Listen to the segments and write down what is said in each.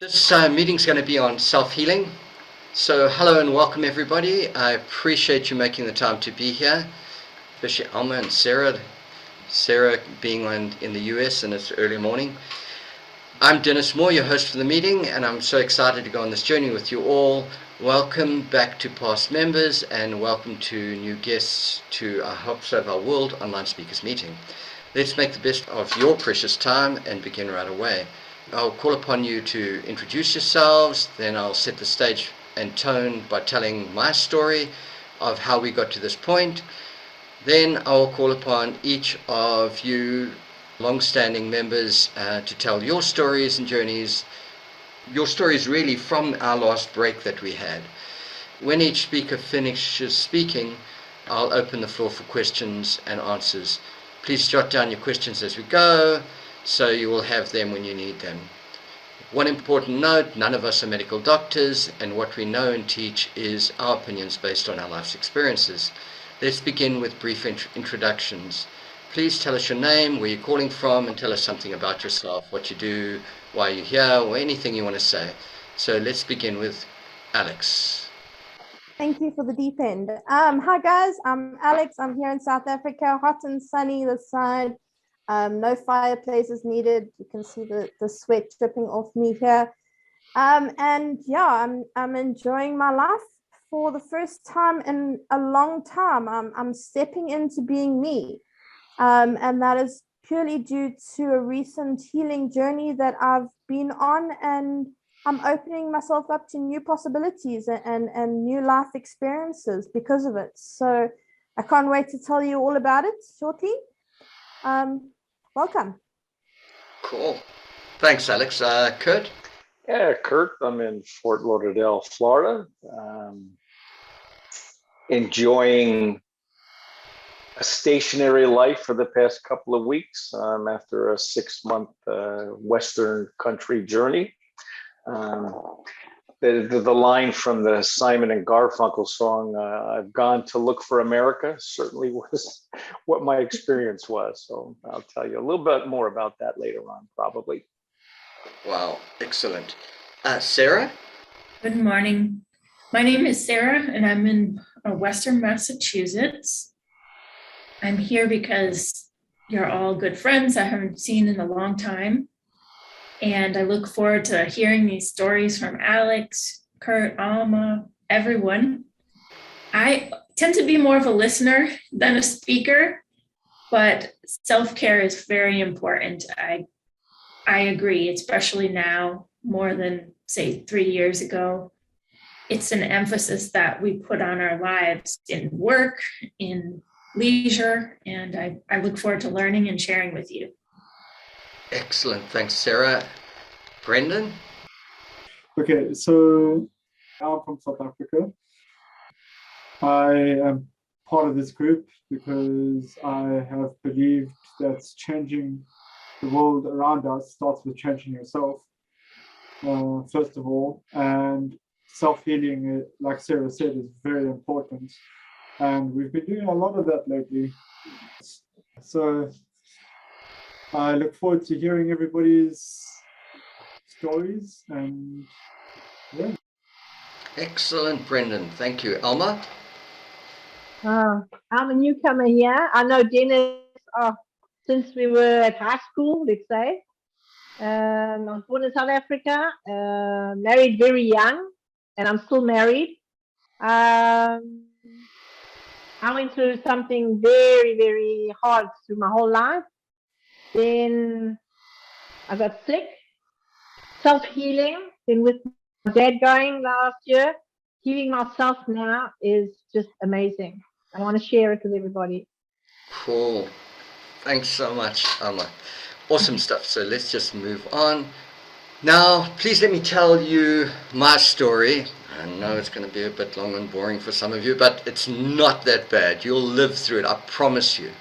This meeting is going to be on self-healing. So hello and welcome everybody. I appreciate you making the time to be here, especially Alma and Sarah. Sarah being in the US and it's early morning. I'm Denis Moore, your host for the meeting, and I'm so excited to go on this journey with you all. Welcome back to past members and welcome to new guests to I hope so of our World Online Speakers meeting. Let's make the best of your precious time and begin right away. I'll call upon you to introduce yourselves, then I'll set the stage and tone by telling my story of how we got to this point. Then I'll call upon each of you long-standing members to tell your stories and journeys, your stories really from our last break that we had. When each speaker finishes speaking, I'll open the floor for questions and answers. Please jot down your questions as we go, so you will have them when you need them. One important note, none of us are medical doctors, and what we know and teach is our opinions based on our life's experiences. Let's begin with brief introductions. Please tell us your name, where you're calling from, and tell us something about yourself, what you do, why you're here, or anything you want to say. So let's begin with Alex. Thank you for the deep end. Hi guys, I'm Alex. I'm here in South Africa, hot and sunny this side. No fireplaces needed. You can see the sweat dripping off me here. And yeah, I'm enjoying my life for the first time in a long time. I'm stepping into being me. And that is purely due to a recent healing journey that I've been on, and I'm opening myself up to new possibilities and new life experiences because of it. So I can't wait to tell you all about it shortly. Welcome. Cool. Thanks, Alex. Kurt? Yeah, Kurt, I'm in Fort Lauderdale, Florida. Enjoying a stationary life for the past couple of weeks after a 6-month Western country journey. The line from the Simon and Garfunkel song, I've gone to look for America, certainly was what my experience was. So I'll tell you a little bit more about that later on, probably. Wow, excellent. Sarah? Good morning. My name is Sarah, and I'm in Western Massachusetts. I'm here because you're all good friends I haven't seen in a long time. And I look forward to hearing these stories from Alex, Kurt, Alma, everyone. I tend to be more of a listener than a speaker, but self-care is very important. I agree, especially now, more than, say, 3 years ago. It's an emphasis that we put on our lives in work, in leisure, and I look forward to learning and sharing with you. Excellent. Thanks, Sarah. Brendan? Okay, so I'm from South Africa. I am part of this group because I have believed that changing the world around us starts with changing yourself, first of all. And self-healing, like Sarah said, is very important. And we've been doing a lot of that lately. So I look forward to hearing everybody's stories, and yeah. Excellent, Brendan. Thank you. Alma? I'm a newcomer here. I know Dennis since we were at high school, let's say. I was born in South Africa, married very young, and I'm still married. I went through something very, very hard through my whole life. Then I got sick, self-healing, then with my dad going last year, healing myself now is just amazing. I want to share it with everybody. Cool. Thanks so much, Alma. Awesome stuff. So let's just move on. Now, please let me tell you my story. I know it's going to be a bit long and boring for some of you, but it's not that bad. You'll live through it, I promise you.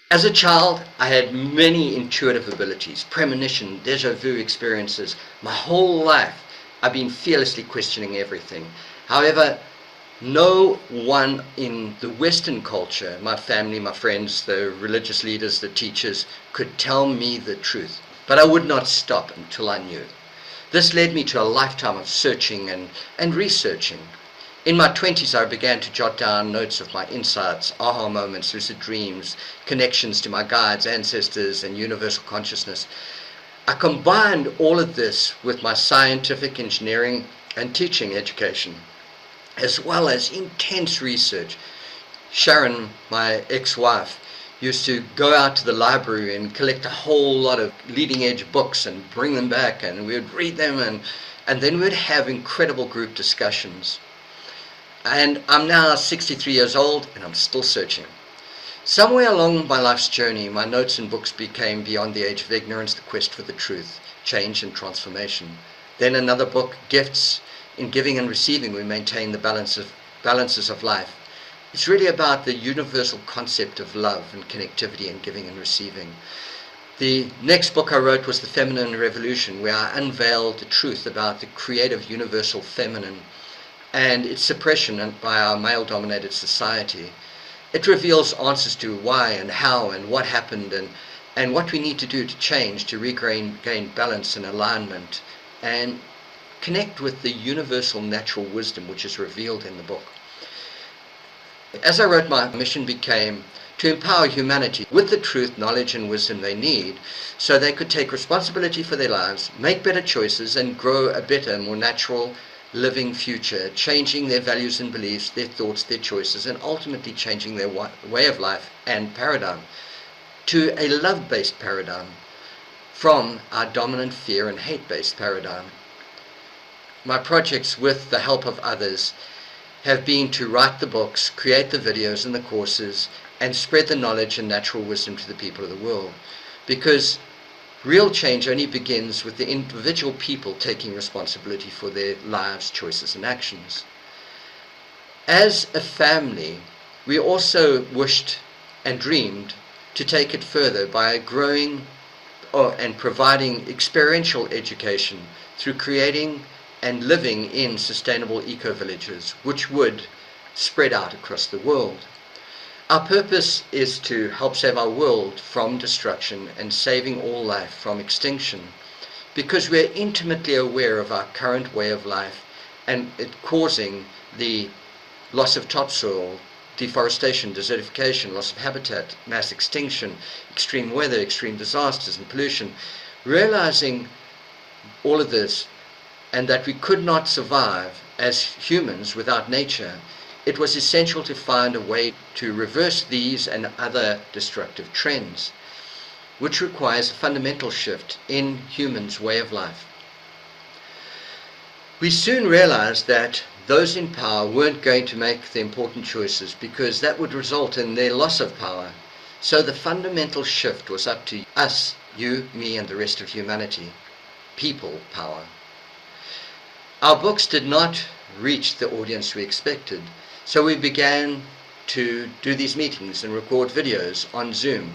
As a child, I had many intuitive abilities, premonition, déjà vu experiences. My whole life, I've been fearlessly questioning everything. However, no one in the Western culture, my family, my friends, the religious leaders, the teachers, could tell me the truth. But I would not stop until I knew. This led me to a lifetime of searching and researching. In my 20s, I began to jot down notes of my insights, aha moments, lucid dreams, connections to my guides, ancestors, and universal consciousness. I combined all of this with my scientific, engineering, and teaching education, as well as intense research. Sharon, my ex-wife, used to go out to the library and collect a whole lot of leading-edge books and bring them back, and we would read them, and then we'd have incredible group discussions. And I'm now 63 years old, and I'm still searching. Somewhere along my life's journey, my notes and books became Beyond the Age of Ignorance, The Quest for the Truth, Change and Transformation. Then another book, Gifts. In giving and receiving, we maintain the balances of life. It's really about the universal concept of love and connectivity and giving and receiving. The next book I wrote was The Feminine Revolution, where I unveiled the truth about the creative universal feminine and its suppression by our male-dominated society. It reveals answers to why and how and what happened and what we need to do to change, to gain balance and alignment, and connect with the universal natural wisdom which is revealed in the book. As I wrote, my mission became to empower humanity with the truth, knowledge, and wisdom they need so they could take responsibility for their lives, make better choices, and grow a better, more natural, living future, changing their values and beliefs, their thoughts, their choices, and ultimately changing their way of life and paradigm to a love-based paradigm from our dominant fear and hate-based paradigm. My projects, with the help of others, have been to write the books, create the videos and the courses, and spread the knowledge and natural wisdom to the people of the world. Because real change only begins with the individual people taking responsibility for their lives, choices, and actions. As a family, we also wished and dreamed to take it further by growing and providing experiential education through creating and living in sustainable eco-villages, which would spread out across the world. Our purpose is to help save our world from destruction and saving all life from extinction, because we're intimately aware of our current way of life and it causing the loss of topsoil, deforestation, desertification, loss of habitat, mass extinction, extreme weather, extreme disasters, and pollution. Realizing all of this, and that we could not survive as humans without nature, it was essential to find a way to reverse these and other destructive trends, which requires a fundamental shift in humans' way of life. We soon realized that those in power weren't going to make the important choices because that would result in their loss of power. So the fundamental shift was up to us, you, me, and the rest of humanity. People power. Our books did not reach the audience we expected, so we began to do these meetings and record videos on Zoom.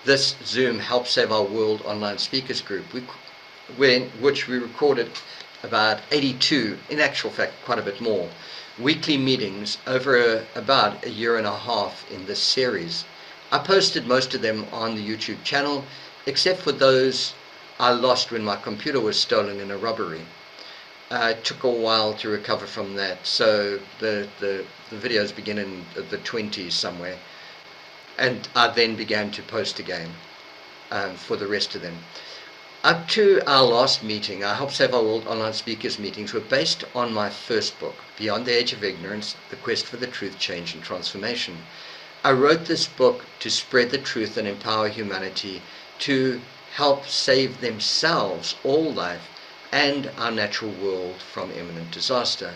This Zoom Help Save Our World online speakers group, which we recorded about 82, in actual fact quite a bit more, weekly meetings over about a year and a half in this series. I posted most of them on the YouTube channel, except for those I lost when my computer was stolen in a robbery. It took a while to recover from that, so the videos begin in the 20s somewhere, and I then began to post again for the rest of them. Up to our last meeting, our Help Save Our World online speakers meetings were based on my first book, Beyond the Age of Ignorance, The Quest for the Truth, Change and Transformation. I wrote this book to spread the truth and empower humanity to help save themselves, all life, and our natural world from imminent disaster.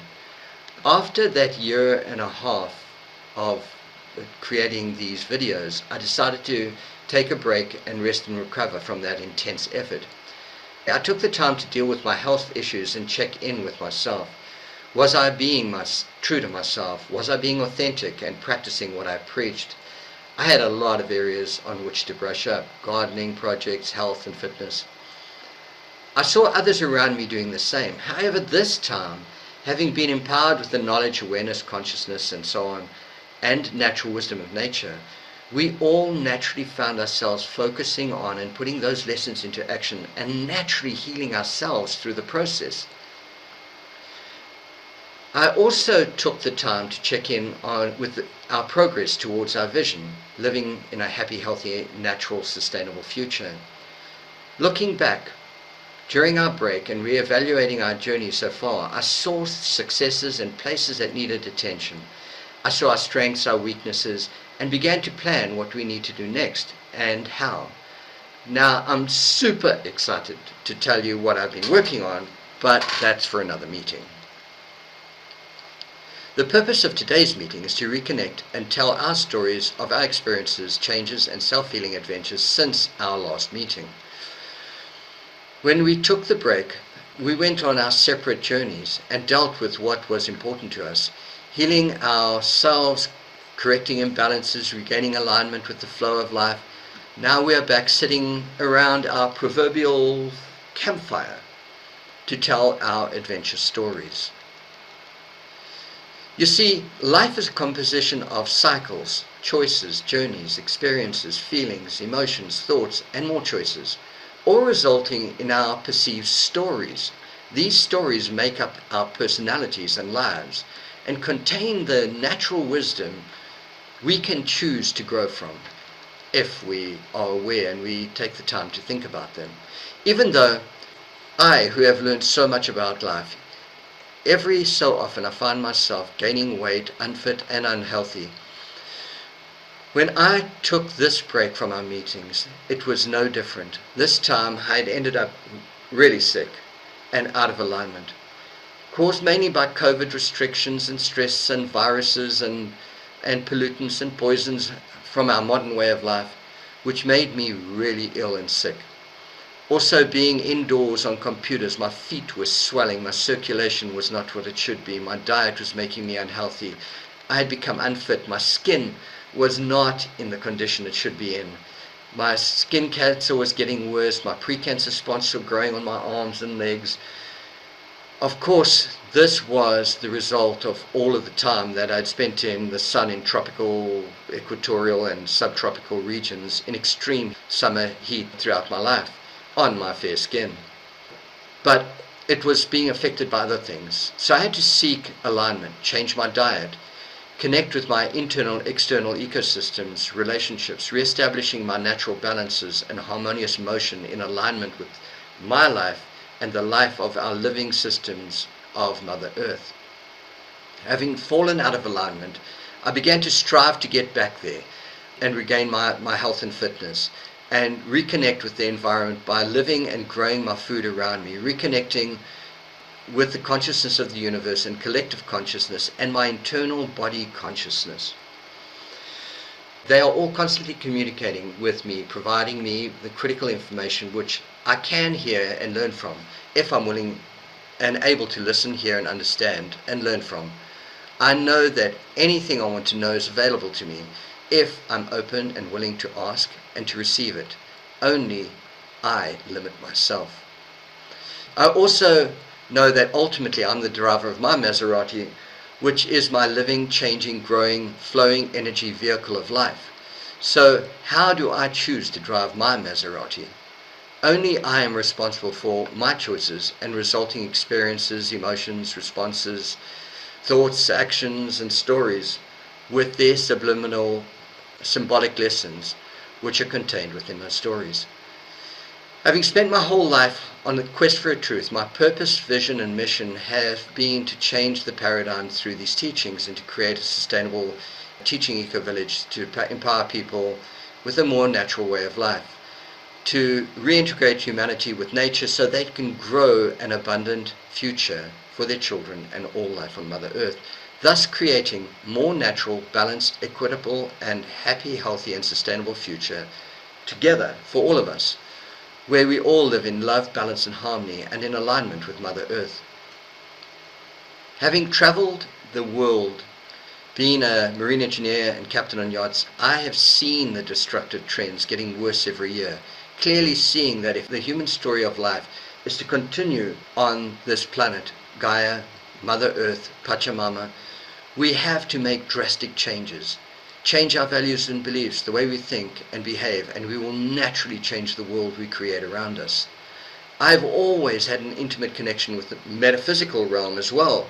After that year and a half of creating these videos, I decided to take a break and rest and recover from that intense effort. I took the time to deal with my health issues and check in with myself. Was I being true to myself? Was I being authentic and practicing what I preached? I had a lot of areas on which to brush up: gardening, projects, health and fitness. I saw others around me doing the same. However, this time, having been empowered with the knowledge, awareness, consciousness, and so on, and natural wisdom of nature, we all naturally found ourselves focusing on and putting those lessons into action and naturally healing ourselves through the process. I also took the time to check in with our progress towards our vision, living in a happy, healthy, natural, sustainable future. Looking back, during our break and re-evaluating our journey so far, I saw successes and places that needed attention. I saw our strengths, our weaknesses, and began to plan what we need to do next and how. Now, I'm super excited to tell you what I've been working on, but that's for another meeting. The purpose of today's meeting is to reconnect and tell our stories of our experiences, changes, and self-healing adventures since our last meeting. When we took the break, we went on our separate journeys and dealt with what was important to us, healing ourselves, correcting imbalances, regaining alignment with the flow of life. Now we are back sitting around our proverbial campfire to tell our adventure stories. You see, life is a composition of cycles, choices, journeys, experiences, feelings, emotions, thoughts, and more choices, all resulting in our perceived stories. These stories make up our personalities and lives and contain the natural wisdom we can choose to grow from if we are aware and we take the time to think about them. Even though I, who have learned so much about life, every so often I find myself gaining weight, unfit and unhealthy. When I took this break from our meetings, it was no different. This time I'd ended up really sick and out of alignment, caused mainly by COVID restrictions and stress and viruses and pollutants and poisons from our modern way of life, which made me really ill and sick. Also, being indoors on computers, my feet were swelling, my circulation was not what it should be, my diet was making me unhealthy, I had become unfit, my skin was not in the condition it should be in. My skin cancer was getting worse, my precancer spots were growing on my arms and legs. Of course, this was the result of all of the time that I'd spent in the sun in tropical, equatorial and subtropical regions in extreme summer heat throughout my life, on my fair skin. But it was being affected by other things. So I had to seek alignment, change my diet, connect with my internal, external ecosystems, relationships, reestablishing my natural balances and harmonious motion in alignment with my life and the life of our living systems of Mother Earth. Having fallen out of alignment, I began to strive to get back there and regain my health and fitness and reconnect with the environment by living and growing my food around me, reconnecting with the consciousness of the universe and collective consciousness and my internal body consciousness. They are all constantly communicating with me, providing me the critical information which I can hear and learn from if I'm willing and able to listen, hear and understand and learn from. I know that anything I want to know is available to me if I'm open and willing to ask and to receive it. Only I limit myself. I also know that ultimately I'm the driver of my Maserati, which is my living, changing, growing, flowing energy vehicle of life. So how do I choose to drive my Maserati? Only I am responsible for my choices and resulting experiences, emotions, responses, thoughts, actions, and stories with their subliminal, symbolic lessons which are contained within those stories. Having spent my whole life on the quest for a truth, my purpose, vision, and mission have been to change the paradigm through these teachings and to create a sustainable teaching eco-village to empower people with a more natural way of life, to reintegrate humanity with nature so they can grow an abundant future for their children and all life on Mother Earth, thus creating more natural, balanced, equitable, and happy, healthy, and sustainable future together for all of us, where we all live in love, balance, and harmony, and in alignment with Mother Earth. Having traveled the world, being a marine engineer and captain on yachts, I have seen the destructive trends getting worse every year, clearly seeing that if the human story of life is to continue on this planet, Gaia, Mother Earth, Pachamama, we have to make drastic changes change our values and beliefs, the way we think and behave, and we will naturally change the world we create around us. I've always had an intimate connection with the metaphysical realm as well,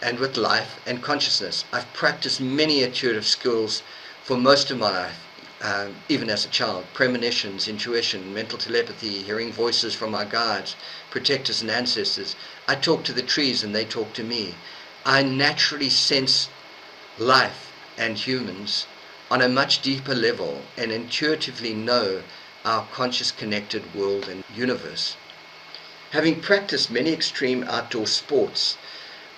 and with life and consciousness. I've practiced many intuitive skills for most of my life, even as a child. Premonitions, intuition, mental telepathy, hearing voices from our guides, protectors and ancestors. I talk to the trees and they talk to me. I naturally sense life and humans on a much deeper level and intuitively know our conscious connected world and universe. Having practiced many extreme outdoor sports,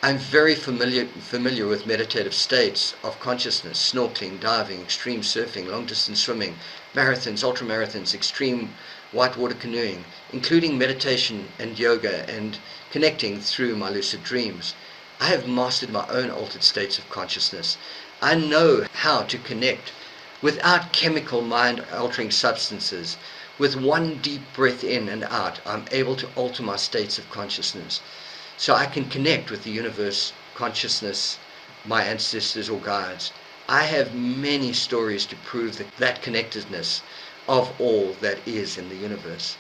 I'm very familiar with meditative states of consciousness: snorkeling, diving, extreme surfing, long-distance swimming, marathons, ultramarathons, extreme whitewater canoeing, including meditation and yoga, and connecting through my lucid dreams. I have mastered my own altered states of consciousness. I know how to connect without chemical mind-altering substances. With one deep breath in and out, I'm able to alter my states of consciousness. So I can connect with the universe, consciousness, my ancestors or guides. I have many stories to prove that connectedness of all that is in the universe.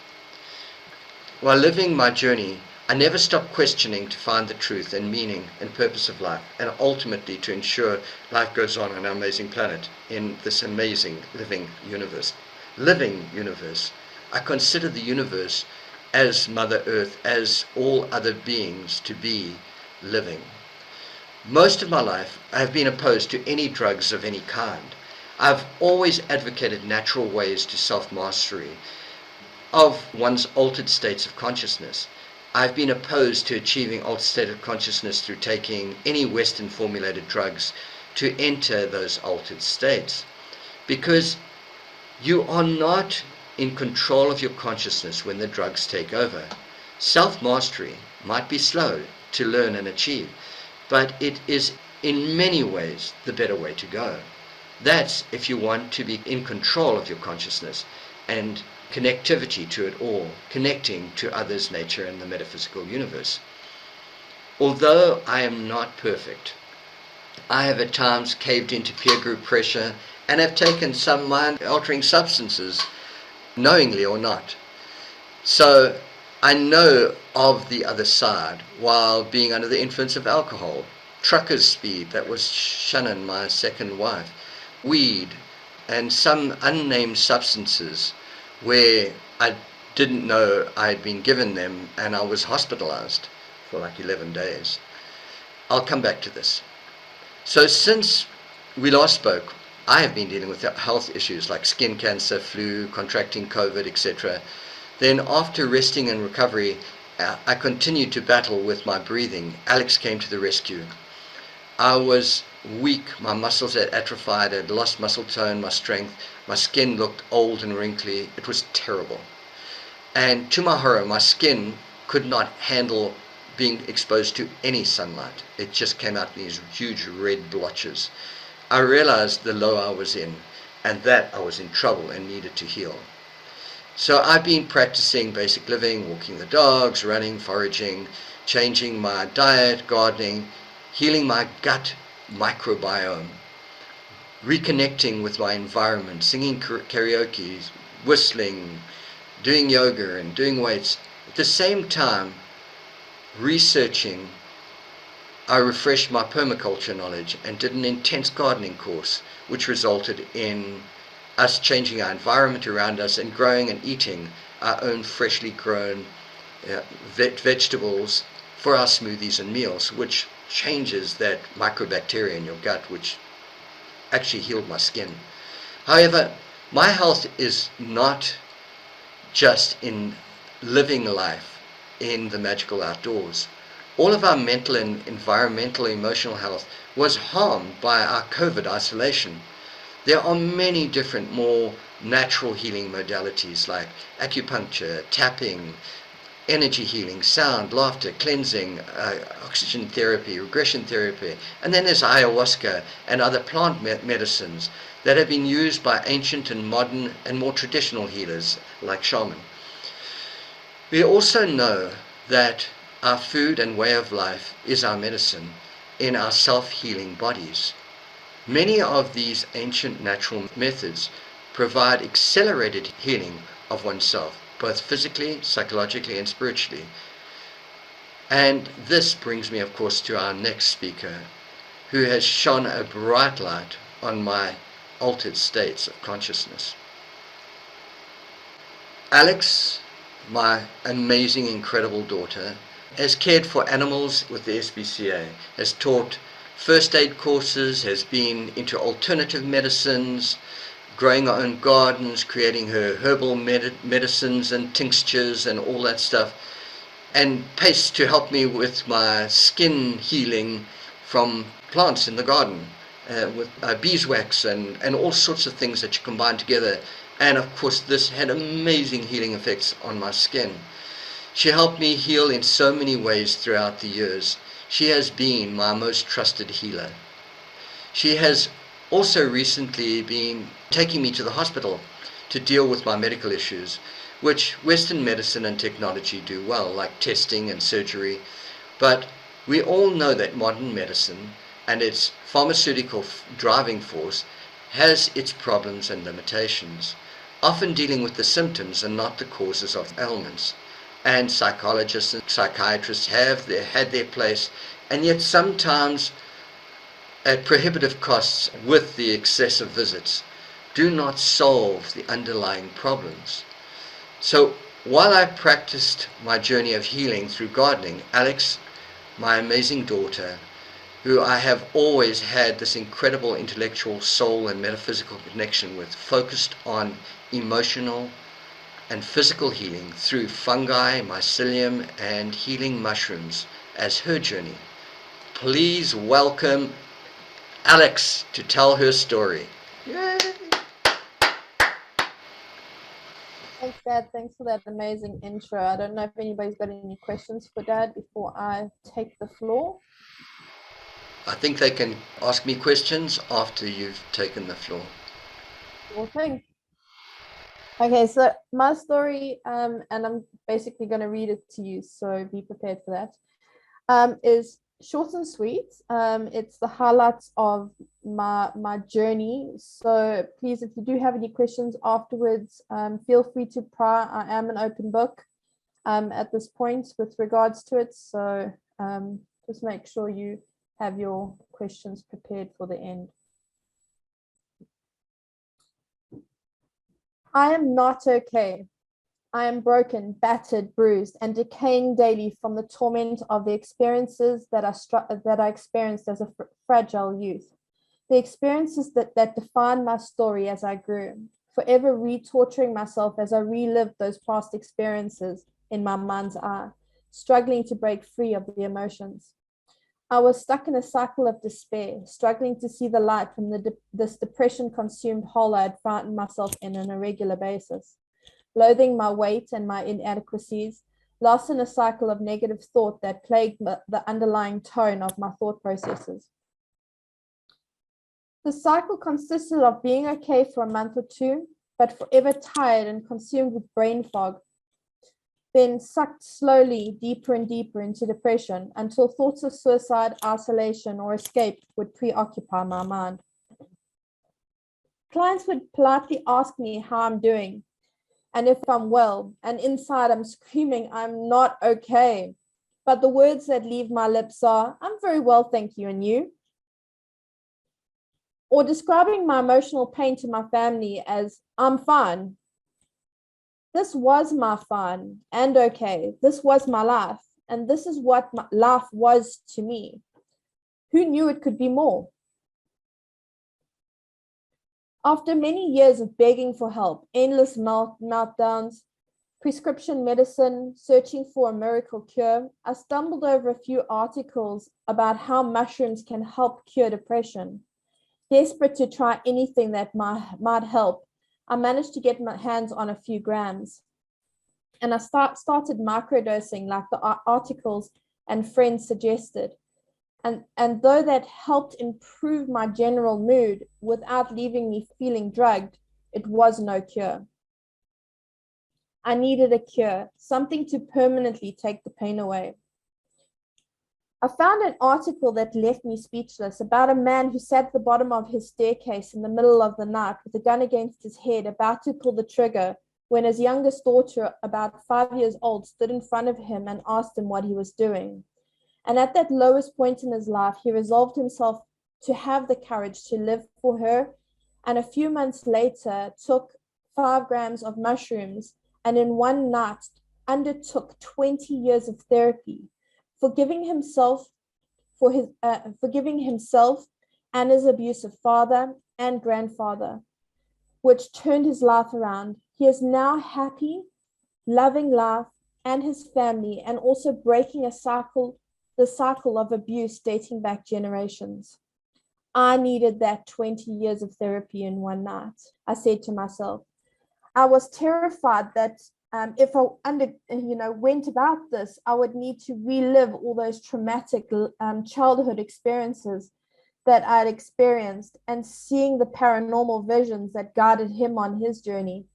While living my journey, I never stopped questioning to find the truth and meaning and purpose of life, and ultimately to ensure life goes on our amazing planet in this amazing living universe. I consider the universe as Mother Earth, as all other beings to be living. Most of my life I have been opposed to any drugs of any kind. I've always advocated natural ways to self-mastery of one's altered states of consciousness. I've been opposed to achieving altered state of consciousness through taking any Western formulated drugs to enter those altered states, because you are not in control of your consciousness when the drugs take over. Self-mastery might be slow to learn and achieve, but it is in many ways the better way to go. That's if you want to be in control of your consciousness and connectivity to it all, connecting to others, nature, and the metaphysical universe. Although I am not perfect, I have at times caved into peer group pressure and have taken some mind-altering substances, knowingly or not. So I know of the other side while being under the influence of alcohol, trucker's speed, that was Shannon, my second wife, weed, and some unnamed substances where I didn't know I had been given them, and I was hospitalized for like 11 days. I'll come back to this. So since we last spoke, I have been dealing with health issues like skin cancer, flu, contracting COVID, etc. Then after resting and recovery, I continued to battle with my breathing. Alex came to the rescue. I was weak, my muscles had atrophied, I had lost muscle tone, my strength, my skin looked old and wrinkly. It was terrible. And to my horror, my skin could not handle being exposed to any sunlight. It just came out in these huge red blotches. I realized the low I was in, and that I was in trouble and needed to heal. So I've been practicing basic living, walking the dogs, running, foraging, changing my diet, gardening, healing my gut microbiome, reconnecting with my environment, singing karaoke, whistling, doing yoga and doing weights. At the same time, researching, I refreshed my permaculture knowledge and did an intense gardening course, which resulted in us changing our environment around us and growing and eating our own freshly grown vegetables for our smoothies and meals, which changes that microbacteria in your gut, which actually healed my skin. However, my health is not just in living life in the magical outdoors. All of our mental and environmental, emotional health was harmed by our COVID isolation. There are many different, more natural healing modalities like acupuncture, tapping, energy healing, sound, laughter, cleansing, oxygen therapy, regression therapy, and then there's ayahuasca and other plant medicines that have been used by ancient and modern and more traditional healers like shaman. We also know that our food and way of life is our medicine in our self-healing bodies. Many of these ancient natural methods provide accelerated healing of oneself, both physically, psychologically, and spiritually. And this brings me, of course, to our next speaker, who has shone a bright light on my altered states of consciousness. Alex, my amazing, incredible daughter, has cared for animals with the SPCA, has taught first aid courses, has been into alternative medicines, growing her own gardens, creating her herbal medicines and tinctures and all that stuff, and paste to help me with my skin healing from plants in the garden, with beeswax and all sorts of things that you combine together. And of course, this had amazing healing effects on my skin. She helped me heal in so many ways throughout the years. She has been my most trusted healer. She has also recently been taking me to the hospital to deal with my medical issues, which Western medicine and technology do well, like testing and surgery. But we all know that modern medicine and its pharmaceutical driving force has its problems and limitations, often dealing with the symptoms and not the causes of ailments. And psychologists and psychiatrists have had their place, and yet sometimes at prohibitive costs with the excessive visits, do not solve the underlying problems. So while I practiced my journey of healing through gardening, Alex, my amazing daughter, who I have always had this incredible intellectual soul and metaphysical connection with, focused on emotional and physical healing through fungi, mycelium, and healing mushrooms as her journey. Please welcome Alex to tell her story. Yay! Thanks, Dad. Thanks for that amazing intro. I don't know if anybody's got any questions for Dad before I take the floor. I think they can ask me questions after you've taken the floor. Sure thing. Okay, so my story, and I'm basically going to read it to you, so be prepared for that, is short and sweet. It's the highlights of my journey. So please, if you do have any questions afterwards, feel free to pry. I am an open book at this point with regards to it. So just make sure you have your questions prepared for the end. I am not okay. I am broken, battered, bruised, and decaying daily from the torment of the experiences that I experienced as a fragile youth. The experiences that defined my story as I grew, forever re-torturing myself as I relived those past experiences in my mind's eye, struggling to break free of the emotions. I was stuck in a cycle of despair, struggling to see the light from this depression-consumed hole I had found myself in on a regular basis. Loathing my weight and my inadequacies, lost in a cycle of negative thought that plagued the underlying tone of my thought processes. The cycle consisted of being okay for a month or two, but forever tired and consumed with brain fog, then sucked slowly deeper and deeper into depression until thoughts of suicide, isolation, or escape would preoccupy my mind. Clients would politely ask me how I'm doing and if I'm well, and inside I'm screaming, I'm not okay. But the words that leave my lips are, I'm very well, thank you, and you? Or describing my emotional pain to my family as, I'm fine. This was my fine and okay. This was my life, and this is what my life was to me. Who knew it could be more? After many years of begging for help, endless meltdowns, prescription medicine, searching for a miracle cure, I stumbled over a few articles about how mushrooms can help cure depression. Desperate to try anything that might help, I managed to get my hands on a few grams. And I started microdosing like the articles and friends suggested. And though that helped improve my general mood without leaving me feeling drugged, it was no cure. I needed a cure, something to permanently take the pain away. I found an article that left me speechless about a man who sat at the bottom of his staircase in the middle of the night with a gun against his head, about to pull the trigger, when his youngest daughter, about 5 years old, stood in front of him and asked him what he was doing. And at that lowest point in his life, he resolved himself to have the courage to live for her, and a few months later took 5 grams of mushrooms, and in one night undertook 20 years of therapy, forgiving himself and his abusive father and grandfather, which turned his life around. He is now happy, loving life and his family, and also breaking the cycle of abuse dating back generations. I needed that 20 years of therapy in one night, I said to myself. I was terrified that if I went about this, I would need to relive all those traumatic childhood experiences that I'd experienced, and seeing the paranormal visions that guided him on his journey.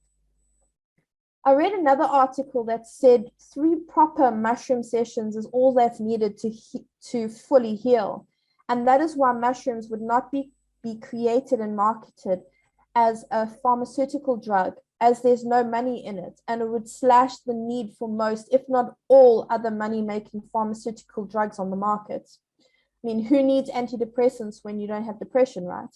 I read another article that said 3 proper mushroom sessions is all that's needed to fully heal. And that is why mushrooms would not be created and marketed as a pharmaceutical drug, as there's no money in it, and it would slash the need for most, if not all, other money-making pharmaceutical drugs on the market. I mean, who needs antidepressants when you don't have depression, right?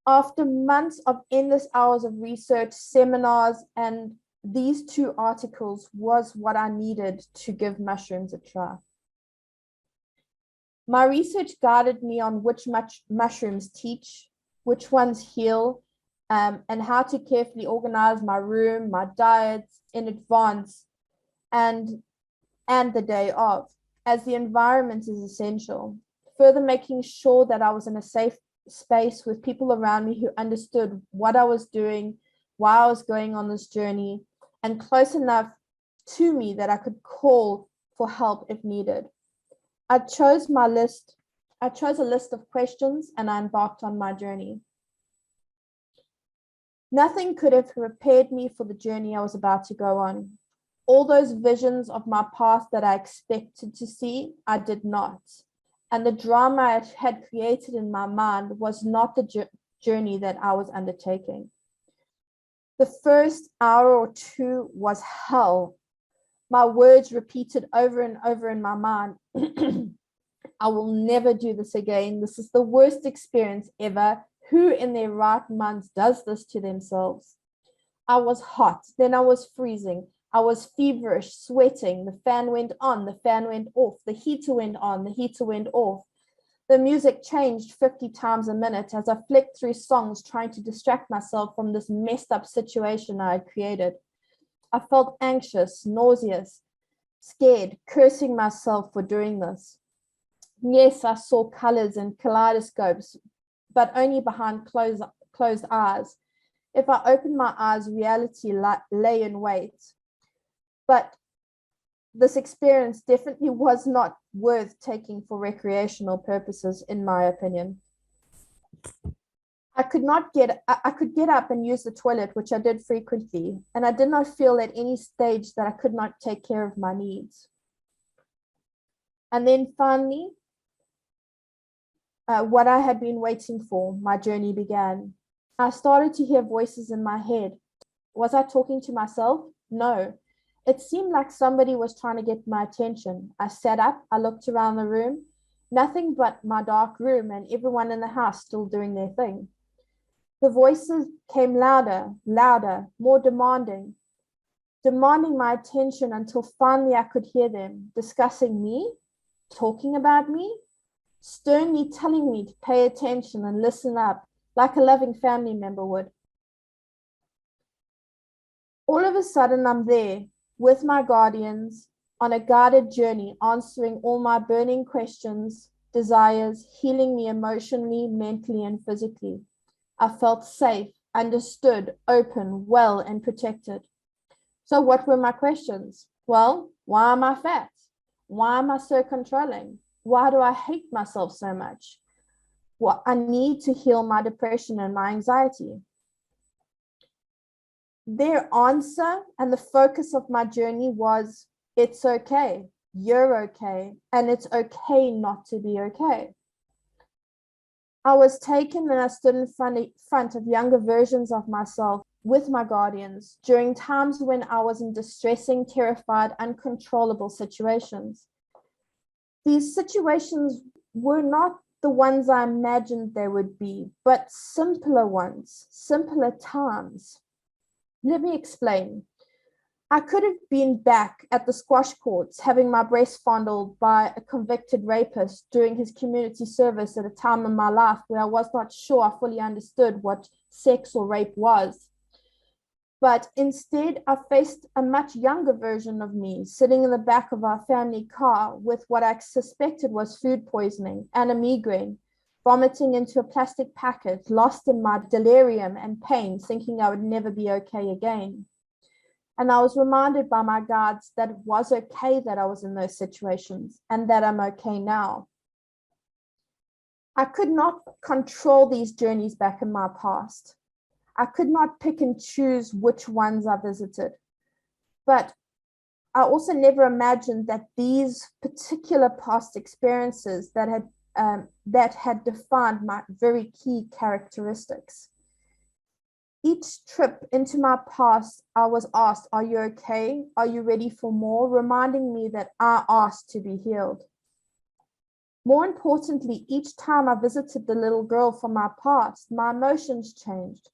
After months of endless hours of research, seminars, and these 2 articles was what I needed to give mushrooms a try. My research guided me on which mushrooms teach, which ones heal, and how to carefully organize my room, my diets in advance, and the day of, as the environment is essential. Further, making sure that I was in a safe space with people around me who understood what I was doing, why I was going on this journey, and close enough to me that I could call for help if needed. I chose a list of questions, and I embarked on my journey. Nothing could have prepared me for the journey I was about to go on. All those visions of my past that I expected to see, I did not. And the drama I had created in my mind was not the journey that I was undertaking. The first hour or 2 was hell. My words repeated over and over in my mind. I will never do this again. This is the worst experience ever. Who in their right minds does this to themselves? I was hot, then I was freezing. I was feverish, sweating. The fan went on, the fan went off. The heater went on, the heater went off. The music changed 50 times a minute as I flicked through songs trying to distract myself from this messed up situation I had created. I felt anxious, nauseous, scared, cursing myself for doing this. Yes, I saw colors and kaleidoscopes, but only behind closed eyes. If I opened my eyes, reality lay in wait. But this experience definitely was not worth taking for recreational purposes, in my opinion. I could get up and use the toilet, which I did frequently, and I did not feel at any stage that I could not take care of my needs. And then finally, what I had been waiting for, my journey began. I started to hear voices in my head. Was I talking to myself? No. It seemed like somebody was trying to get my attention. I sat up, I looked around the room, nothing but my dark room and everyone in the house still doing their thing. The voices came louder, more demanding my attention, until finally I could hear them discussing me, talking about me, sternly telling me to pay attention and listen up, like a loving family member would. All of a sudden, I'm there with my guardians on a guided journey, answering all my burning questions, desires, healing me emotionally, mentally, and physically. I felt safe, understood, open, well, and protected. So what were my questions? Well, why am I fat? Why am I so controlling? Why do I hate myself so much? Well, I need to heal my depression and my anxiety. Their answer and the focus of my journey was, it's okay. you're okay, and it's okay not to be okay. I was taken and I stood in front of younger versions of myself with my guardians during times when I was in distressing, terrified, uncontrollable situations. These situations were not the ones I imagined they would be, but simpler ones, simpler times. Let me explain. I could have been back at the squash courts having my breast fondled by a convicted rapist during his community service at a time in my life where I was not sure I fully understood what sex or rape was. But instead, I faced a much younger version of me sitting in the back of our family car with what I suspected was food poisoning and a migraine, vomiting into a plastic packet, lost in my delirium and pain, thinking I would never be okay again. And I was reminded by my guides that it was okay that I was in those situations and that I'm okay now. I could not control these journeys back in my past. I could not pick and choose which ones I visited. But I also never imagined that these particular past experiences that had defined my very key characteristics. Each trip into my past, I was asked, are you okay? Are you ready for more? Reminding me that I asked to be healed. More importantly, each time I visited the little girl from my past, my emotions changed.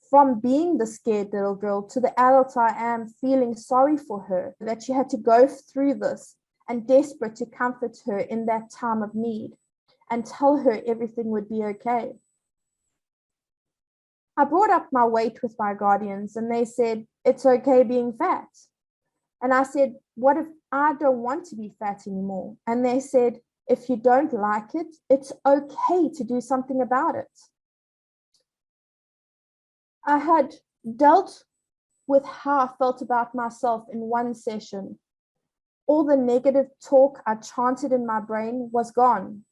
From being the scared little girl to the adult I am, feeling sorry for her, that she had to go through this, and desperate to comfort her in that time of need and tell her everything would be okay. I brought up my weight with my guardians and they said, it's okay being fat. And I said, what if I don't want to be fat anymore? And they said, if you don't like it, it's okay to do something about it. I had dealt with how I felt about myself in one session. All the negative talk I chanted in my brain was gone.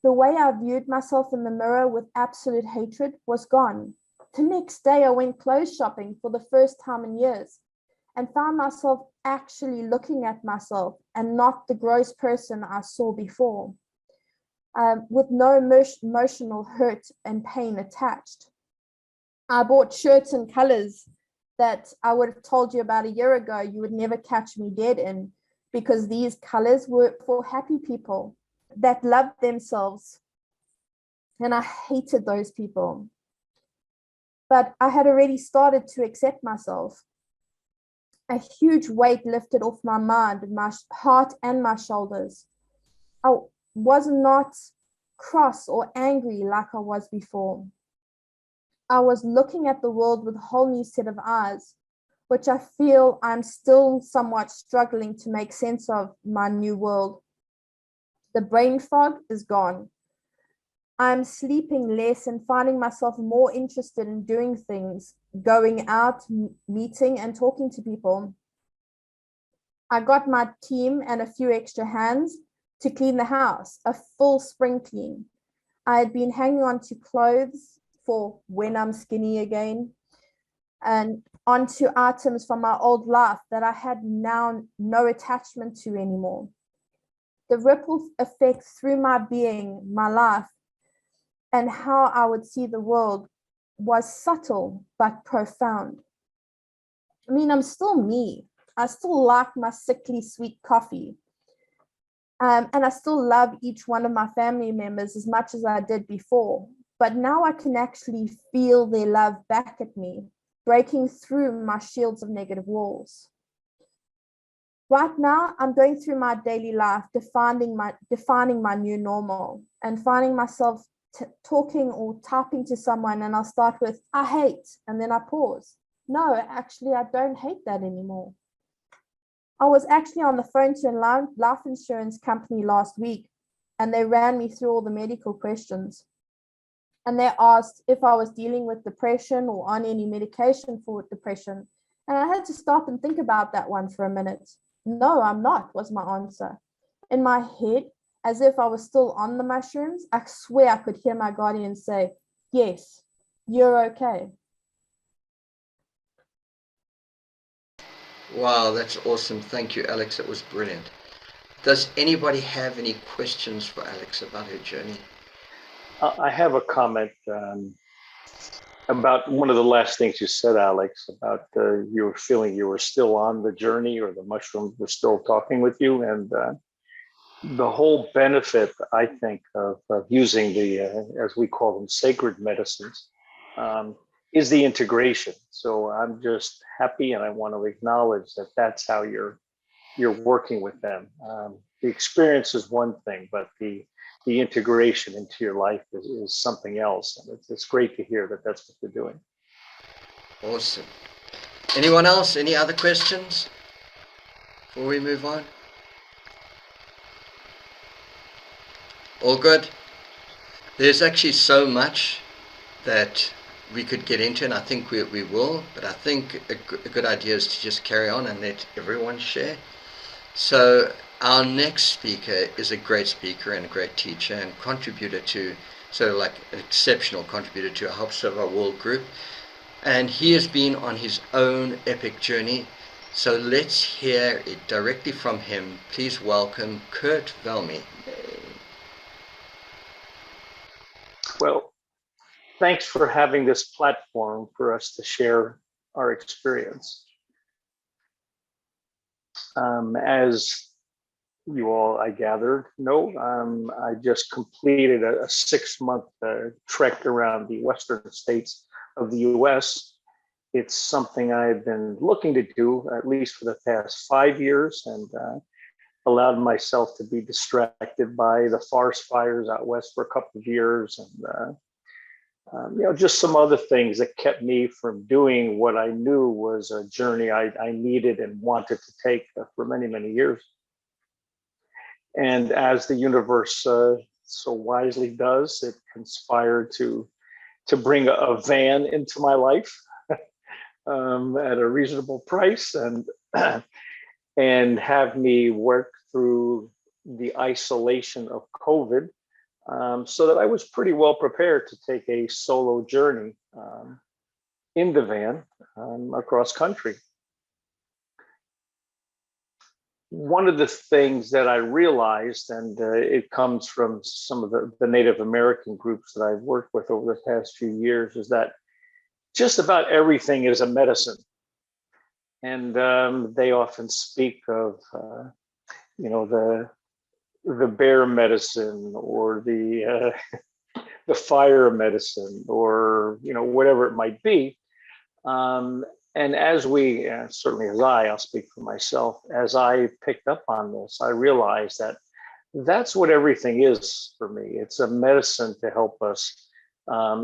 The way I viewed myself in the mirror with absolute hatred was gone. The next day, I went clothes shopping for the first time in years and found myself actually looking at myself and not the gross person I saw before, with no emotional hurt and pain attached. I bought shirts and colors that I would have told you about a year ago you would never catch me dead in, because these colors were for happy people that loved themselves. And I hated those people. But I had already started to accept myself. A huge weight lifted off my mind, my heart, and my shoulders. I was not cross or angry like I was before. I was looking at the world with a whole new set of eyes, which I feel I'm still somewhat struggling to make sense of my new world. The brain fog is gone. I'm sleeping less and finding myself more interested in doing things, going out, meeting and talking to people. I got my team and a few extra hands to clean the house, a full spring clean. I had been hanging on to clothes for when I'm skinny again, and onto items from my old life that I had now no attachment to anymore. The ripple effect through my being, my life, and how I would see the world was subtle but profound. I mean, I'm still me. I still like my sickly sweet coffee. And I still love each one of my family members as much as I did before. But now I can actually feel their love back at me, breaking through my shields of negative walls. Right now, I'm going through my daily life, defining my new normal, and finding myself talking or typing to someone, and I'll start with, I hate, and then I pause. No, actually, I don't hate that anymore. I was actually on the phone to a life insurance company last week, and they ran me through all the medical questions. And they asked if I was dealing with depression or on any medication for depression. And I had to stop and think about that one for a minute. No, I'm not, was my answer. In my head, as if I was still on the mushrooms, I swear I could hear my guardian say, yes, you're okay. Wow, that's awesome. Thank you, Alex. It was brilliant. Does anybody have any questions for Alex about her journey? I have a comment about one of the last things you said, Alex, about you were feeling you were still on the journey, or the mushrooms were still talking with you. And the whole benefit, I think, of using the, as we call them, sacred medicines, is the integration. So I'm just happy, and I want to acknowledge that that's how you're working with them. The experience is one thing, but the integration into your life is something else. And it's great to hear that that's what they're doing. Awesome. Anyone else? Any other questions before we move on? All good? There's actually so much that we could get into, and I think we will, but I think a good idea is to just carry on and let everyone share. So our next speaker is a great speaker and a great teacher and contributor to, so like an exceptional contributor to a Help Serve Our World group. And he has been on his own epic journey. So let's hear it directly from him. Please welcome Kurt Velmy. Well, thanks for having this platform for us to share our experience. As you all, I gathered, know, I just completed a 6-month trek around the western states of the US. It's something I've been looking to do at least for the past 5 years, and allowed myself to be distracted by the forest fires out west for a couple of years, and just some other things that kept me from doing what I knew was a journey I needed and wanted to take for many, many years. And as the universe so wisely does, it conspired to bring a van into my life at a reasonable price, and and have me work through the isolation of COVID, so that I was pretty well prepared to take a solo journey in the van across country. One of the things that I realized, and it comes from some of the Native American groups that I've worked with over the past few years, is that just about everything is a medicine. And they often speak of, the bear medicine, or the fire medicine, or whatever it might be. And as we, certainly as I'll speak for myself, as I picked up on this, I realized that that's what everything is for me. It's a medicine to help us,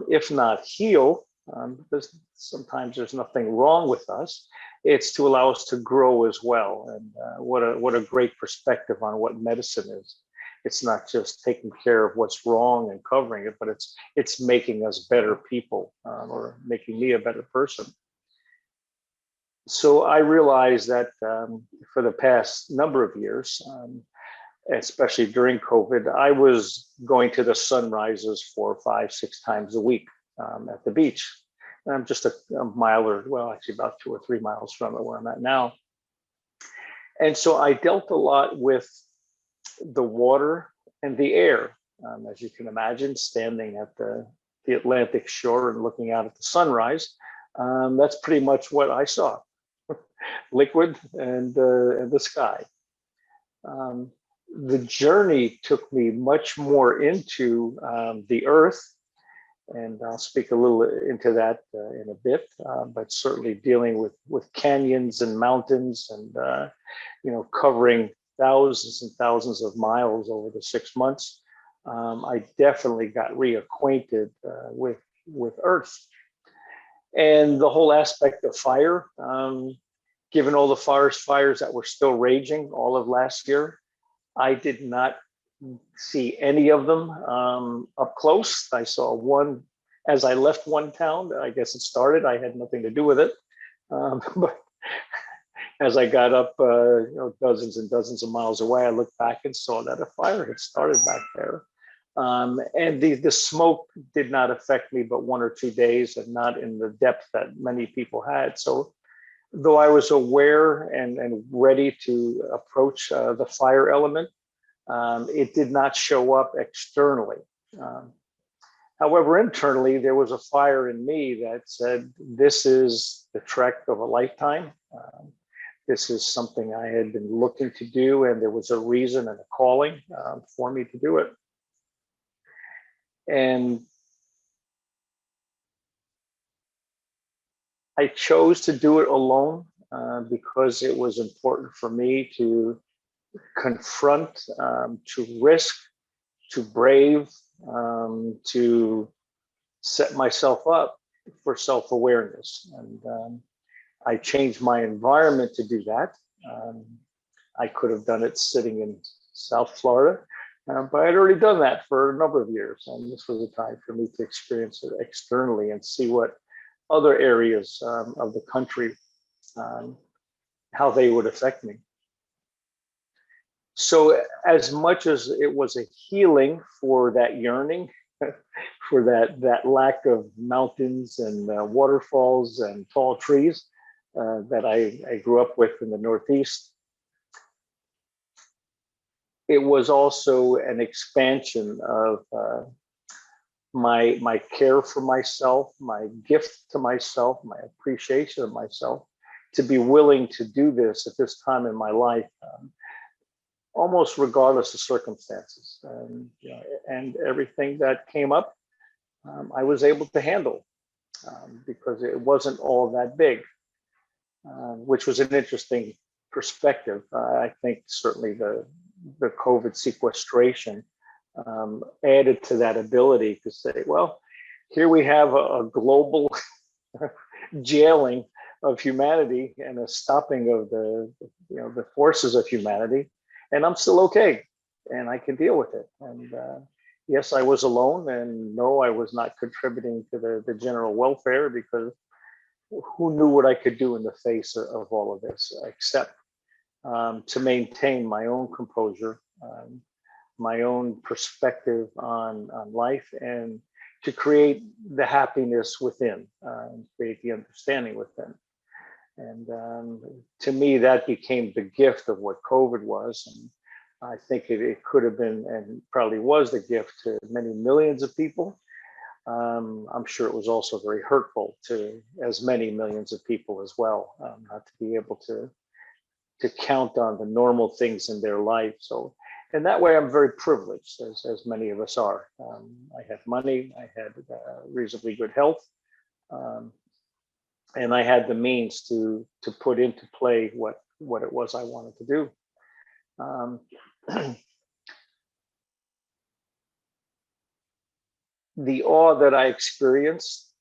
if not heal, because sometimes there's nothing wrong with us. It's to allow us to grow as well. And what a great perspective on what medicine is. It's not just taking care of what's wrong and covering it, but it's making us better people, or making me a better person. So I realized that for the past number of years, especially during COVID, I was going to the sunrises 4 or 5, 6 times a week at the beach. And I'm just a mile, or well, actually about 2 or 3 miles from where I'm at now. And so I dealt a lot with the water and the air, as you can imagine, standing at the Atlantic shore and looking out at the sunrise. That's pretty much what I saw. Liquid and the sky. The journey took me much more into the earth, and I'll speak a little into that in a bit, but certainly dealing with canyons and mountains, and covering thousands and thousands of miles over the 6 months. I definitely got reacquainted with earth, and the whole aspect of fire. Given all the forest fires that were still raging all of last year, I did not see any of them up close. I saw one as I left one town. I guess it started. I had nothing to do with it. But as I got up dozens and dozens of miles away, I looked back and saw that a fire had started back there. And the smoke did not affect me but 1 or 2 days, and not in the depth that many people had. So though I was aware and ready to approach the fire element, it did not show up externally. However, internally, there was a fire in me that said, this is the trek of a lifetime. This is something I had been looking to do, and there was a reason and a calling for me to do it. And I chose to do it alone because it was important for me to confront, to risk, to brave, to set myself up for self-awareness. And I changed my environment to do that. I could have done it sitting in South Florida, but I'd already done that for a number of years. And this was a time for me to experience it externally and see what other areas of the country, how they would affect me. So as much as it was a healing for that yearning, for that lack of mountains and waterfalls and tall trees that I grew up with in the Northeast, it was also an expansion of my care for myself, my gift to myself, my appreciation of myself, to be willing to do this at this time in my life, almost regardless of circumstances. And everything that came up, I was able to handle because it wasn't all that big, which was an interesting perspective. I think certainly the COVID sequestration added to that ability to say, well, here we have a global jailing of humanity and a stopping of the forces of humanity, and I'm still okay, and I can deal with it. And yes, I was alone, and no, I was not contributing to the general welfare, because who knew what I could do in the face of all of this, except to maintain my own composure, my own perspective on life, and to create the happiness within, and create the understanding within. And to me, that became the gift of what COVID was. And I think it could have been, and probably was, the gift to many millions of people. I'm sure it was also very hurtful to as many millions of people as well, not to be able to count on the normal things in their life. So in that way, I'm very privileged, as many of us are. I had money, I had reasonably good health, and I had the means to put into play what it was I wanted to do. The awe that I experienced,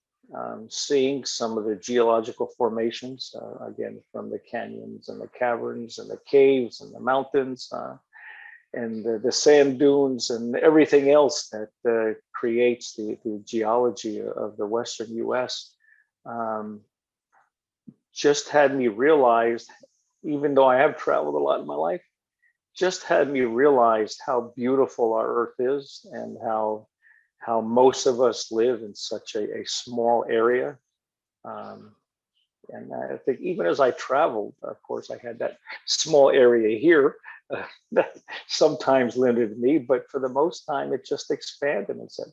seeing some of the geological formations, again, from the canyons and the caverns and the caves and the mountains, and the sand dunes and everything else that creates the geology of the Western US, just had me realize, even though I have traveled a lot in my life, just had me realize how beautiful our Earth is, and how most of us live in such a small area. And I think even as I traveled, of course, I had that small area here that sometimes limited me, but for the most time, it just expanded and said,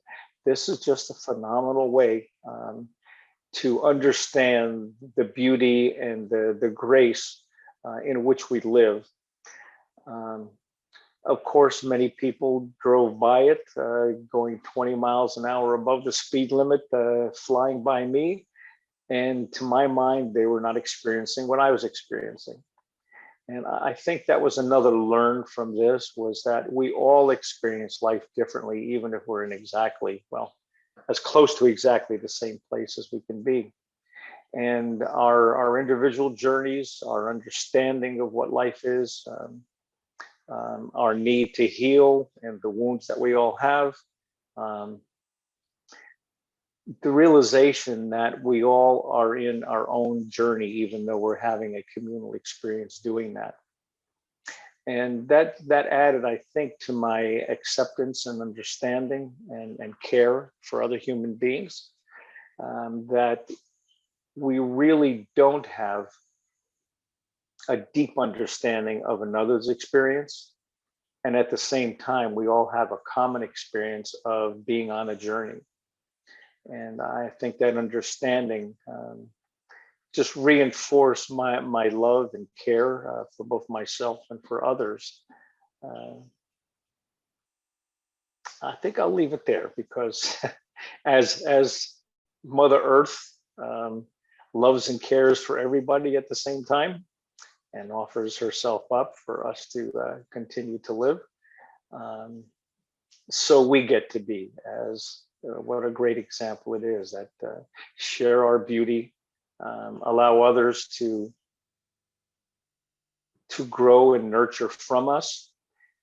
this is just a phenomenal way to understand the beauty and the grace in which we live. Of course, many people drove by it, going 20 miles an hour above the speed limit, flying by me. And to my mind, they were not experiencing what I was experiencing. And I think that was another learn from this, was that we all experience life differently, even if we're in exactly, well, as close to exactly the same place as we can be. And our individual journeys, our understanding of what life is, our need to heal, and the wounds that we all have, the realization that we all are in our own journey, even though we're having a communal experience doing that. And that added, I think, to my acceptance and understanding and care for other human beings, that we really don't have a deep understanding of another's experience. And at the same time, we all have a common experience of being on a journey. And I think that understanding just reinforced my love and care for both myself and for others. I think I'll leave it there because as Mother Earth loves and cares for everybody at the same time and offers herself up for us to continue to live, so we get to be as what a great example it is that share our beauty, allow others to grow and nurture from us,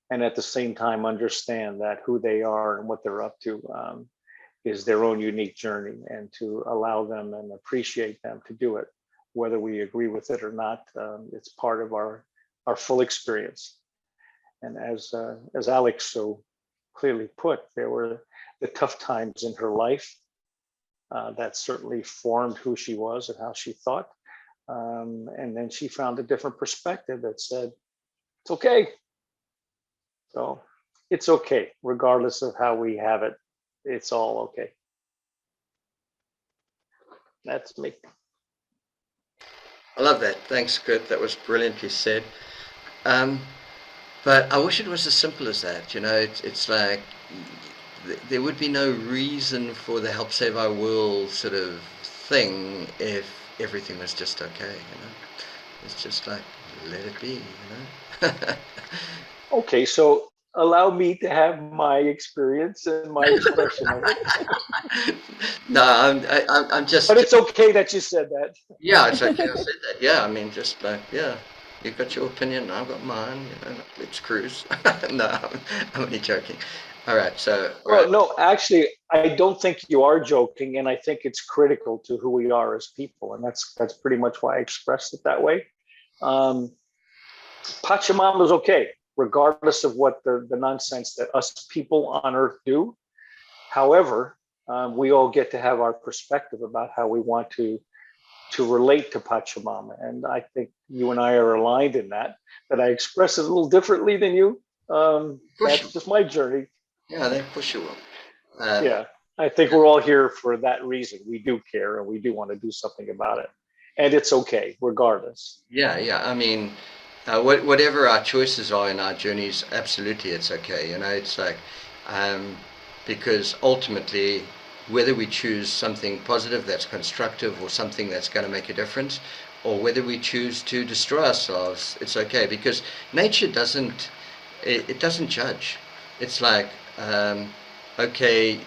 and at the same time understand that who they are and what they're up to is their own unique journey, and to allow them and appreciate them to do it, whether we agree with it or not. It's part of our full experience. And as Alex so clearly put, there were the tough times in her life that certainly formed who she was and how she thought. And then she found a different perspective that said, it's okay. So it's okay, regardless of how we have it. It's all okay. That's me. I love that. Thanks, Kurt. That was brilliantly said. But I wish it was as simple as that. You know, it's like there would be no reason for the Help Save Our World sort of thing if everything was just okay. You know, it's just like, let it be. You know. Okay, so allow me to have my experience and my expression of it. No, I'm just. But it's okay that you said that. Yeah, it's okay. I said that. Yeah, I mean, just like, yeah, you got your opinion, I've got mine. You know, let's cruise. No, I'm only joking. All right, so. All Well, right. no, actually, I don't think you are joking, and I think it's critical to who we are as people, and that's pretty much why I expressed it that way. Pachamama's okay, regardless of what the nonsense that us people on Earth do. However, we all get to have our perspective about how we want to relate to Pachamama, and I think you and I are aligned in that. That I express it a little differently than you. That's just my journey. Yeah, they push you. Yeah, I think we're all here for that reason. We do care and we do want to do something about it, and it's okay regardless. Yeah, yeah. I mean, whatever our choices are in our journeys, absolutely, it's okay. You know, it's like, because ultimately, whether we choose something positive that's constructive or something that's going to make a difference, or whether we choose to destroy ourselves, it's okay, because nature doesn't, it doesn't judge. It's like, okay,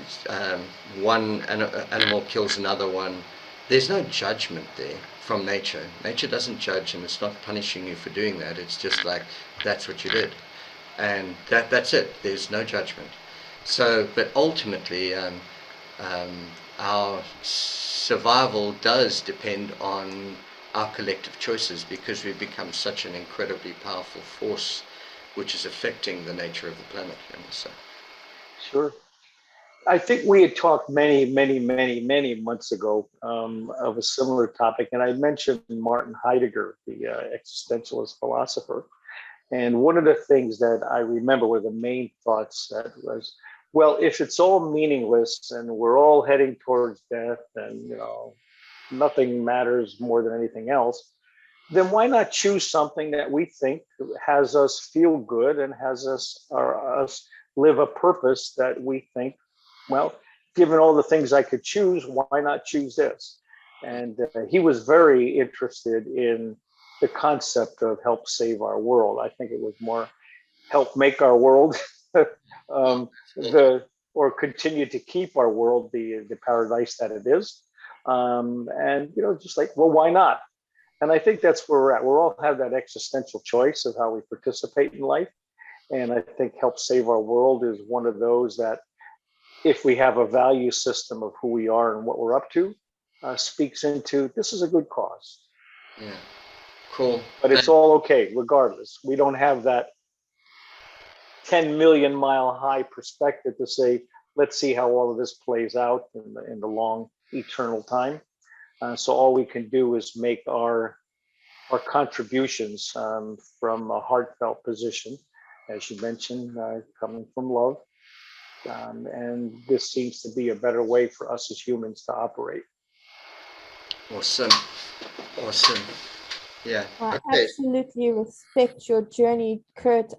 one animal kills another one. There's no judgment there from nature. Nature doesn't judge, and it's not punishing you for doing that. It's just like, that's what you did, and that's it. There's no judgment. So, but ultimately, our survival does depend on our collective choices, because we've become such an incredibly powerful force, which is affecting the nature of the planet. You know, so. Sure. I think we had talked many months ago of a similar topic, and I mentioned Martin Heidegger, the existentialist philosopher. And one of the things that I remember were the main thoughts that was, well, if it's all meaningless and we're all heading towards death, and nothing matters more than anything else, then why not choose something that we think has us feel good and has us live a purpose that we think, well, given all the things I could choose, why not choose this? And he was very interested in the concept of help save our world. I think it was more help make our world or continue to keep our world the paradise that it is. And just like, well, why not? And I think that's where we're at. We all have that existential choice of how we participate in life. And I think help save our world is one of those that, if we have a value system of who we are and what we're up to, speaks into, this is a good cause. Yeah, cool. But it's all okay, regardless. We don't have that 10 million mile high perspective to say, let's see how all of this plays out in the long eternal time. So all we can do is make our our contributions from a heartfelt position, as you mentioned, coming from love. And this seems to be a better way for us as humans to operate. Awesome. Awesome. Yeah. I Okay. absolutely respect your journey, Kurt.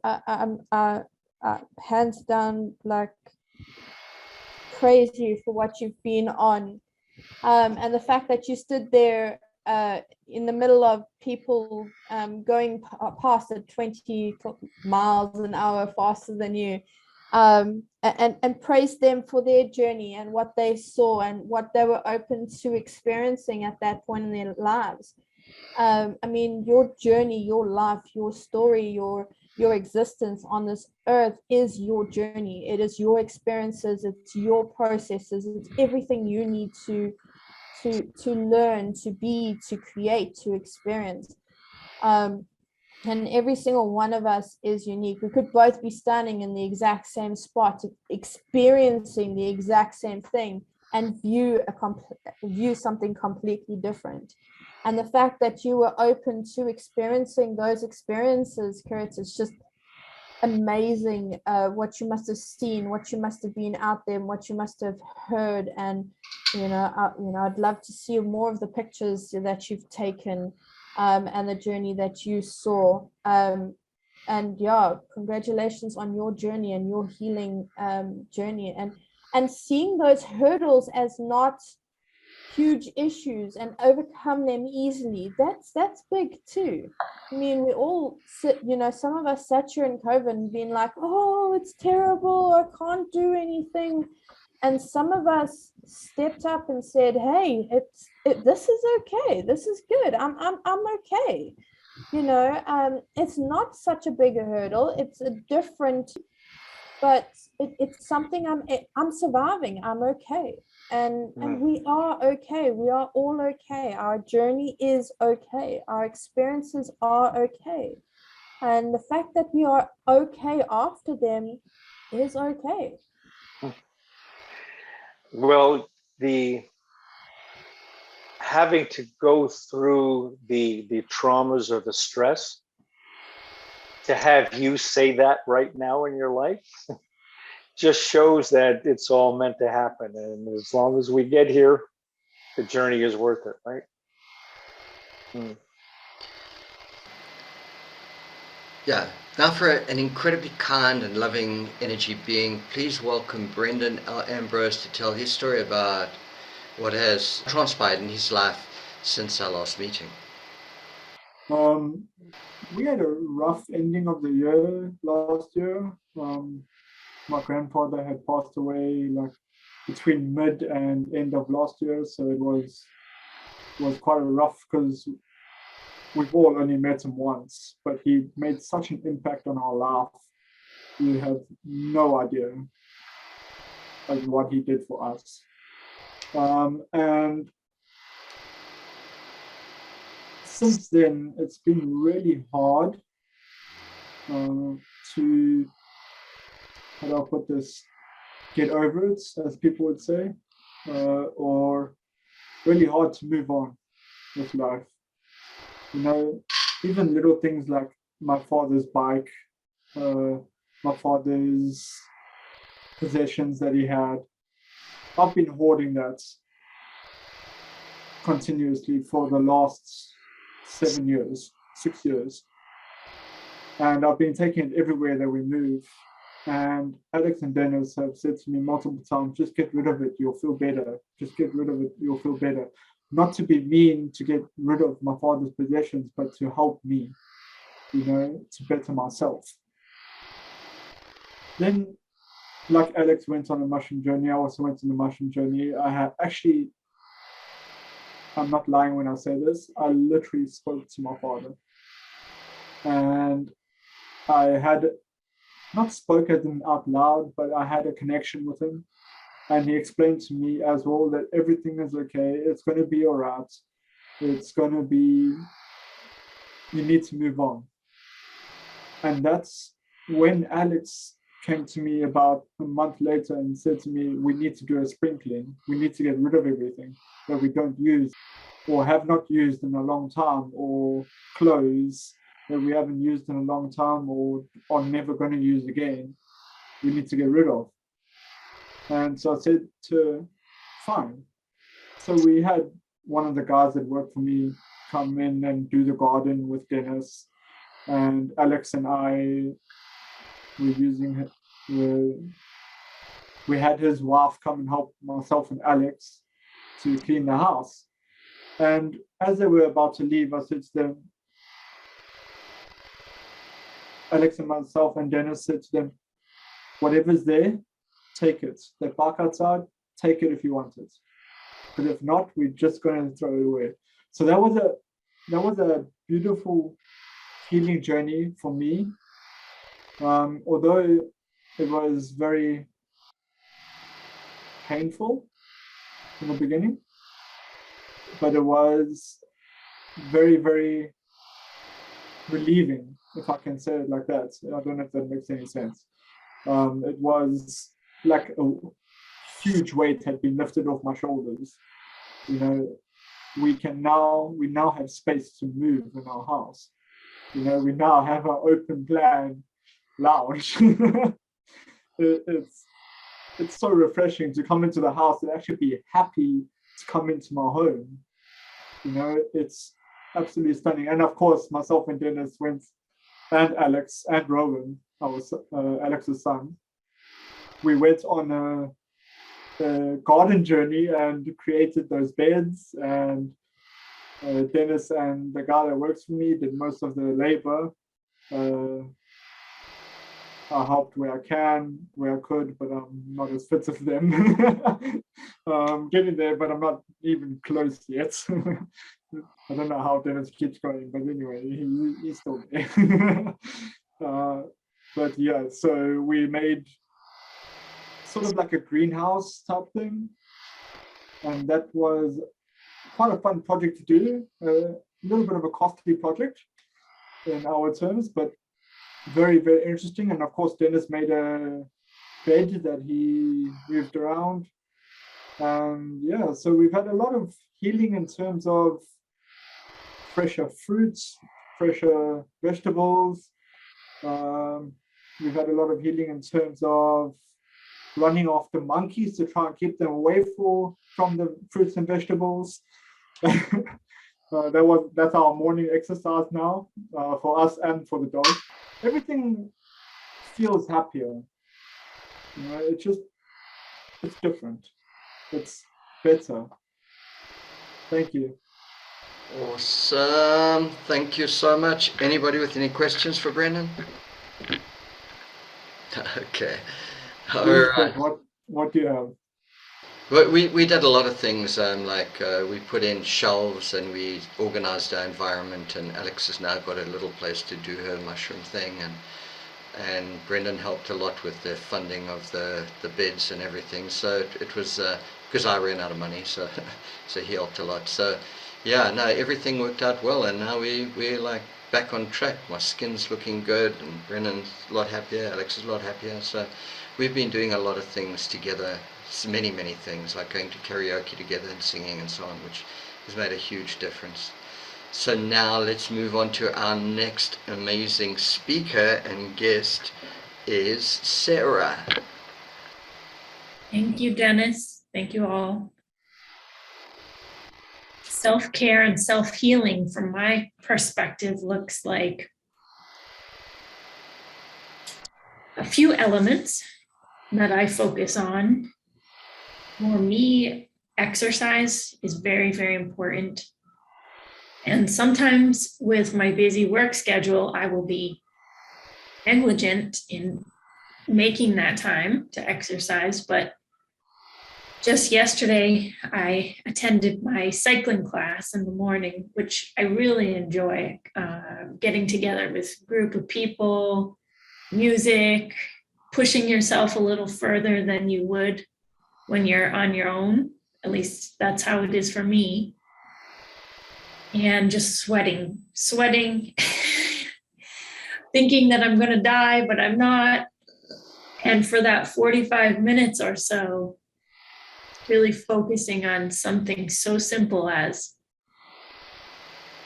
Hands down, like praise you for what you've been on. And the fact that you stood there in the middle of people going past at 20 miles an hour faster than you, and praise them for their journey and what they saw and what they were open to experiencing at that point in their lives. I mean, your journey, your life, your story, your existence on this earth is your journey. It is your experiences, it's your processes, it's everything you need to learn, to be, to create, to experience. And every single one of us is unique. We could both be standing in the exact same spot, experiencing the exact same thing, and view something completely different. And the fact that you were open to experiencing those experiences, Kurt, is just amazing. What you must have seen, what you must have been out there, and what you must have heard. And I'd love to see more of the pictures that you've taken, and the journey that you saw. And yeah, congratulations on your journey and your healing journey, and seeing those hurdles as not huge issues and overcome them easily. That's big too. I mean, we all sit, some of us sat here in COVID and been like, oh, it's terrible, I can't do anything. And some of us stepped up and said, hey, this is okay, this is good, I'm okay. It's not such a big hurdle, it's a different, but it's something I'm surviving, I'm okay. And we are okay, we are all okay, our journey is okay, our experiences are okay, and the fact that we are okay after them is okay. Well, the having to go through the traumas or the stress, to have you say that right now in your life just shows that it's all meant to happen. And as long as we get here, the journey is worth it, right? Yeah. Now for an incredibly kind and loving energy being, please welcome Brendan L. Ambrose to tell his story about what has transpired in his life since our last meeting. We had a rough ending of the year last year. My grandfather had passed away like between mid and end of last year, so it was quite rough because we've all only met him once, but he made such an impact on our life. You have no idea like what he did for us. And since then, it's been really hard to, how do I put this, get over it, as people would say, or really hard to move on with life. Even little things like my father's bike, my father's possessions that he had. I've been hoarding that continuously for the last 6 years. And I've been taking it everywhere that we move. And Alex and Dennis have said to me multiple times, just get rid of it, you'll feel better. Just get rid of it, you'll feel better. Not to be mean to get rid of my father's possessions, but to help me, to better myself. Then, like Alex went on a mushroom journey, I also went on a mushroom journey. I had actually, I'm not lying when I say this, I literally spoke to my father. And I had not spoken to him out loud, but I had a connection with him. And he explained to me as well that everything is okay. It's going to be all right. It's going to be, you need to move on. And that's when Alex came to me about a month later and said to me, we need to do a spring clean. We need to get rid of everything that we don't use or have not used in a long time, or clothes that we haven't used in a long time or are never going to use again. We need to get rid of. And so I said to, fine. So we had one of the guys that worked for me come in and do the garden with Dennis, and Alex and I were using it. We had his wife come and help myself and Alex to clean the house. And as they were about to leave, I said to them, Alex and myself and Dennis said to them, whatever's there, take it. That park outside, take it if you want it. But if not, we're just going to throw it away. So that was a beautiful healing journey for me. Although it was very painful in the beginning, but it was very, very relieving, if I can say it like that. I don't know if that makes any sense. It was like a huge weight had been lifted off my shoulders. You know, we now have space to move in our house. You know, we now have an open plan lounge. It's so refreshing to come into the house and actually be happy to come into my home. You know, it's absolutely stunning. And of course, myself and Dennis went, and Alex and Rowan, Alex's son, we went on a garden journey and created those beds. And Dennis and the guy that works for me did most of the labor. I helped where I could, but I'm not as fit as them. Getting there, but I'm not even close yet. I don't know how Dennis keeps going, but anyway, he's still there. But yeah, so we made sort of like a greenhouse type thing, and that was quite a fun project to do. A little bit of a costly project in our terms, but very, very interesting. And of course, Dennis made a bed that he moved around. Yeah, so we've had a lot of healing in terms of fresher fruits, fresher vegetables. We've had a lot of healing in terms of running after monkeys to try and keep them away from the fruits and vegetables. That's our morning exercise now, for us and for the dog. Everything feels happier. You know, it's different. It's better. Thank you. Awesome. Thank you so much. Anybody with any questions for Brendan? Okay. All right. What do you have? But we did a lot of things, we put in shelves and we organized our environment, and Alex has now got a little place to do her mushroom thing, and Brendan helped a lot with the funding of the beds and everything. So it was because I ran out of money, so so he helped a lot. So yeah, no, everything worked out well, and now we're like back on track. My skin's looking good, and Brendan's a lot happier, Alex is a lot happier. So we've been doing a lot of things together. Many things, like going to karaoke together and singing and so on, which has made a huge difference. So now let's move on to our next amazing speaker and guest is Sarah. Thank you, Dennis. Thank you all. Self-care and self-healing, from my perspective, looks like a few elements that I focus on. For me, exercise is very, very important. And sometimes with my busy work schedule, I will be negligent in making that time to exercise. But just yesterday, I attended my cycling class in the morning, which I really enjoy, getting together with a group of people, music, pushing yourself a little further than you would when you're on your own. At least that's how it is for me. And just sweating, thinking that I'm going to die, but I'm not. And for that 45 minutes or so, really focusing on something so simple as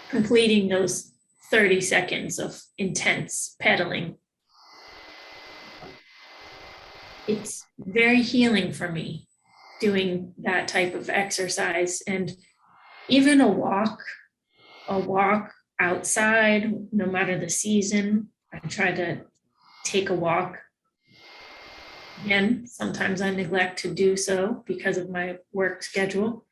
completing those 30 seconds of intense pedaling. It's very healing for me doing that type of exercise. And even a walk outside, no matter the season, I try to take a walk. Again, sometimes I neglect to do so because of my work schedule.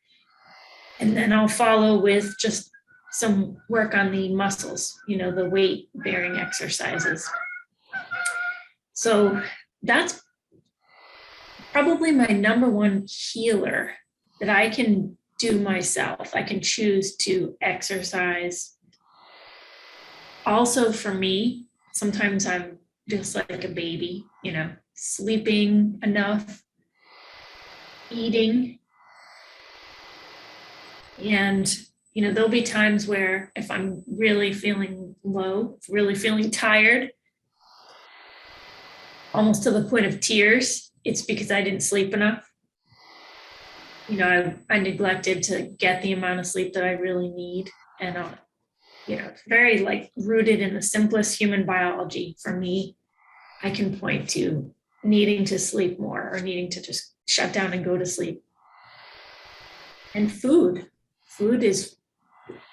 And then I'll follow with just some work on the muscles, the weight bearing exercises. So that's probably my number one healer that I can do myself. I can choose to exercise. Also for me, sometimes I'm just like a baby, sleeping enough, eating. And, there'll be times where if I'm really feeling low, really feeling tired, almost to the point of tears, it's because I didn't sleep enough. I neglected to get the amount of sleep that I really need. And, it's very rooted in the simplest human biology. For me, I can point to needing to sleep more or needing to just shut down and go to sleep. And food is,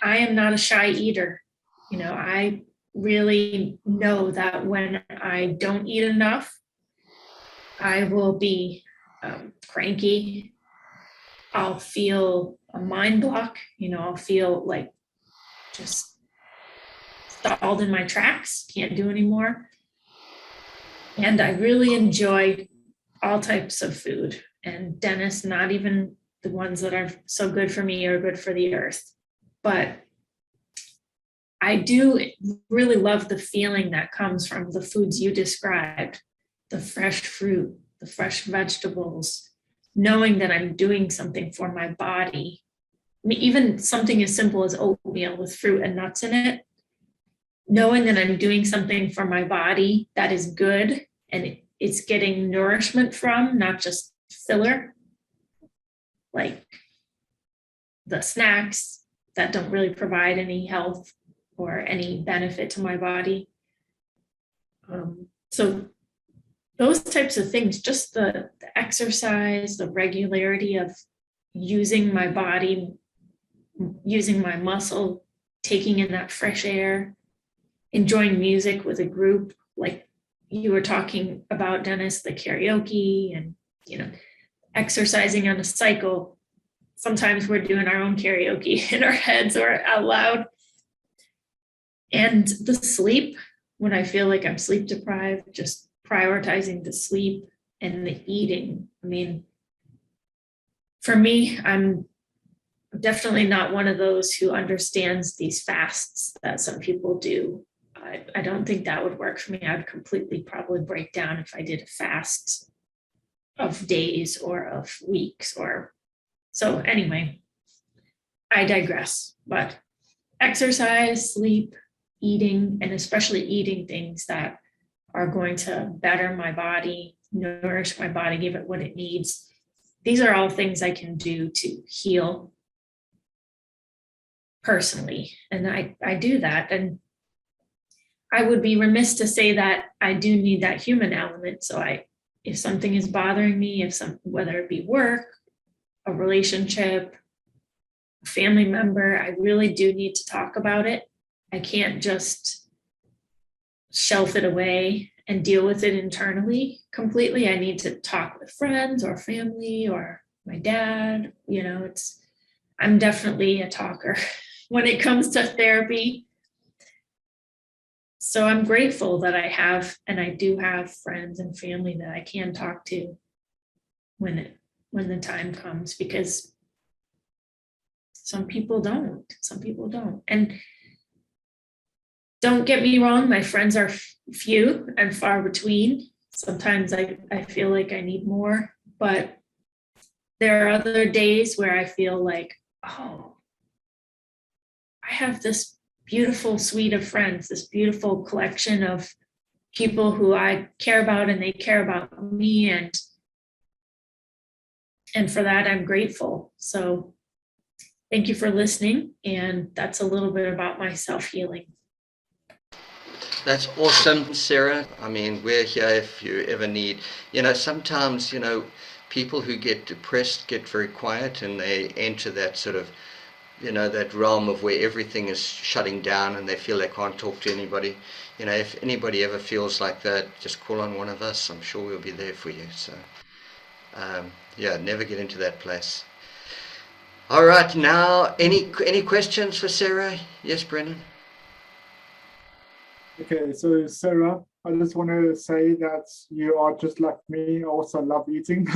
I am not a shy eater. I really know that when I don't eat enough, I will be cranky. I'll feel a mind block. I'll feel like just stalled in my tracks, can't do anymore. And I really enjoy all types of food. And Dennis, not even the ones that are so good for me or good for the earth. But I do really love the feeling that comes from the foods you described, the fresh fruit, the fresh vegetables, knowing that I'm doing something for my body. I mean, even something as simple as oatmeal with fruit and nuts in it, knowing that I'm doing something for my body that is good and it's getting nourishment from, not just filler, like the snacks that don't really provide any health or any benefit to my body. So those types of things, just the exercise, the regularity of using my body, using my muscle, taking in that fresh air, enjoying music with a group, like you were talking about, Dennis, the karaoke and, exercising on a cycle. Sometimes we're doing our own karaoke in our heads or out loud. And the sleep, when I feel like I'm sleep deprived, just prioritizing the sleep and the eating. I mean, for me, I'm definitely not one of those who understands these fasts that some people do. I don't think that would work for me. I'd completely probably break down if I did a fast of days or of weeks so anyway, I digress. But exercise, sleep, eating, and especially eating things that are going to better my body, nourish my body, give it what it needs. These are all things I can do to heal personally. And I do that. And I would be remiss to say that I do need that human element. So if something is bothering me, whether it be work, a relationship, a family member, I really do need to talk about it. I can't just shelf it away and deal with it internally completely. I need to talk with friends or family or my dad. I'm definitely a talker when it comes to therapy. So I'm grateful that I have, and I do have friends and family that I can talk to when the time comes, because some people don't. And don't get me wrong, my friends are few and far between. Sometimes I feel like I need more, but there are other days where I feel like, oh, I have this beautiful suite of friends, this beautiful collection of people who I care about and they care about me. And for that, I'm grateful. So thank you for listening. And that's a little bit about my self-healing. That's awesome, Sarah. I mean, we're here if you ever need, sometimes, people who get depressed get very quiet and they enter that sort of, that realm of where everything is shutting down and they feel they can't talk to anybody. If anybody ever feels like that, just call on one of us. I'm sure we'll be there for you. So, never get into that place. All right, now, any questions for Sarah? Yes, Brennan? Okay, so Sarah, I just want to say that you are just like me. I also love eating.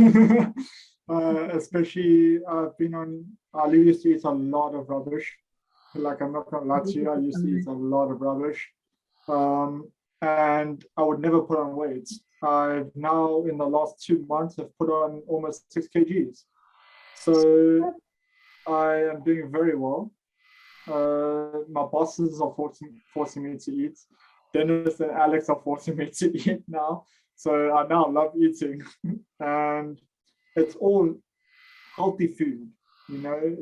Especially I used to eat a lot of rubbish. Like, I'm not gonna lie to you, I used to eat a lot of rubbish. And I would never put on weight. I've now, in the last 2 months, have put on almost 6 kgs. So I am doing very well. My bosses are forcing me to eat. Dennis and Alex are forcing me to eat now. So I now love eating. And it's all healthy food,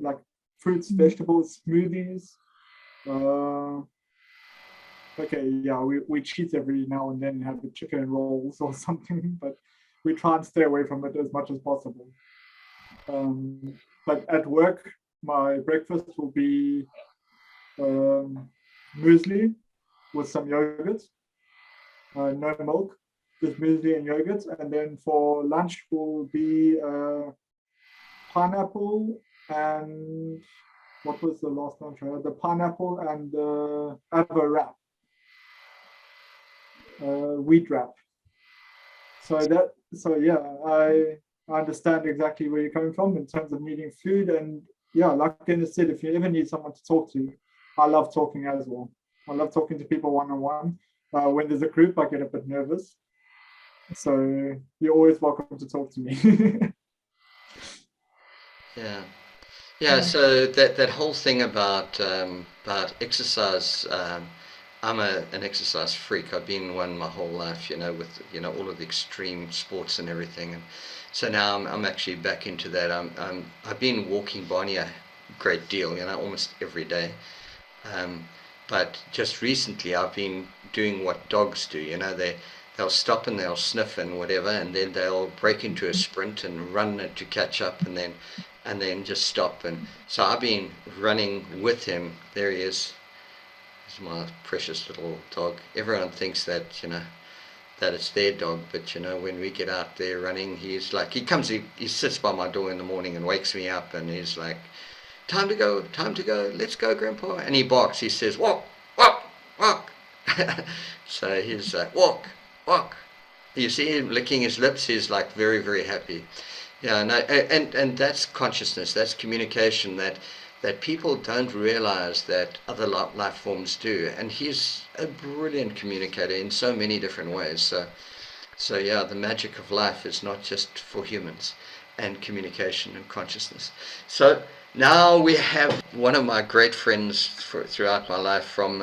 like fruits, vegetables, smoothies. Okay, yeah, we cheat every now and then, have the chicken rolls or something, but we try and stay away from it as much as possible. But at work, my breakfast will be muesli with some yogurt, no milk, just muesli and yogurt. And then for lunch will be pineapple and what was the last lunch? The pineapple and the avo wrap, wheat wrap. So yeah, I understand exactly where you're coming from in terms of needing food. And yeah, like Dennis said, if you ever need someone to talk to, I love talking as well. I love talking to people one-on-one. When there's a group, I get a bit nervous. So you're always welcome to talk to me. Yeah. So that whole thing about exercise, I'm an exercise freak. I've been one my whole life, with all of the extreme sports and everything. And so now I'm actually back into that. I've been walking Barney a great deal, almost every day. But just recently I've been doing what dogs do. They'll stop and they'll sniff and whatever, and then they'll break into a sprint and run to catch up, and then just stop. And so I've been running with him. There he is. He's my precious little dog. Everyone thinks that that it's their dog, but when we get out there running, he's like, he sits by my door in the morning and wakes me up, and he's like, time to go, let's go, Grandpa. And he barks, he says, walk, walk, walk. So he's like, walk, walk. You see him licking his lips, he's like very, very happy. Yeah, no, and that's consciousness, that's communication that people don't realize that other life forms do. And he's a brilliant communicator in so many different ways. So yeah, the magic of life is not just for humans, and communication and consciousness. So now we have one of my great friends throughout my life, from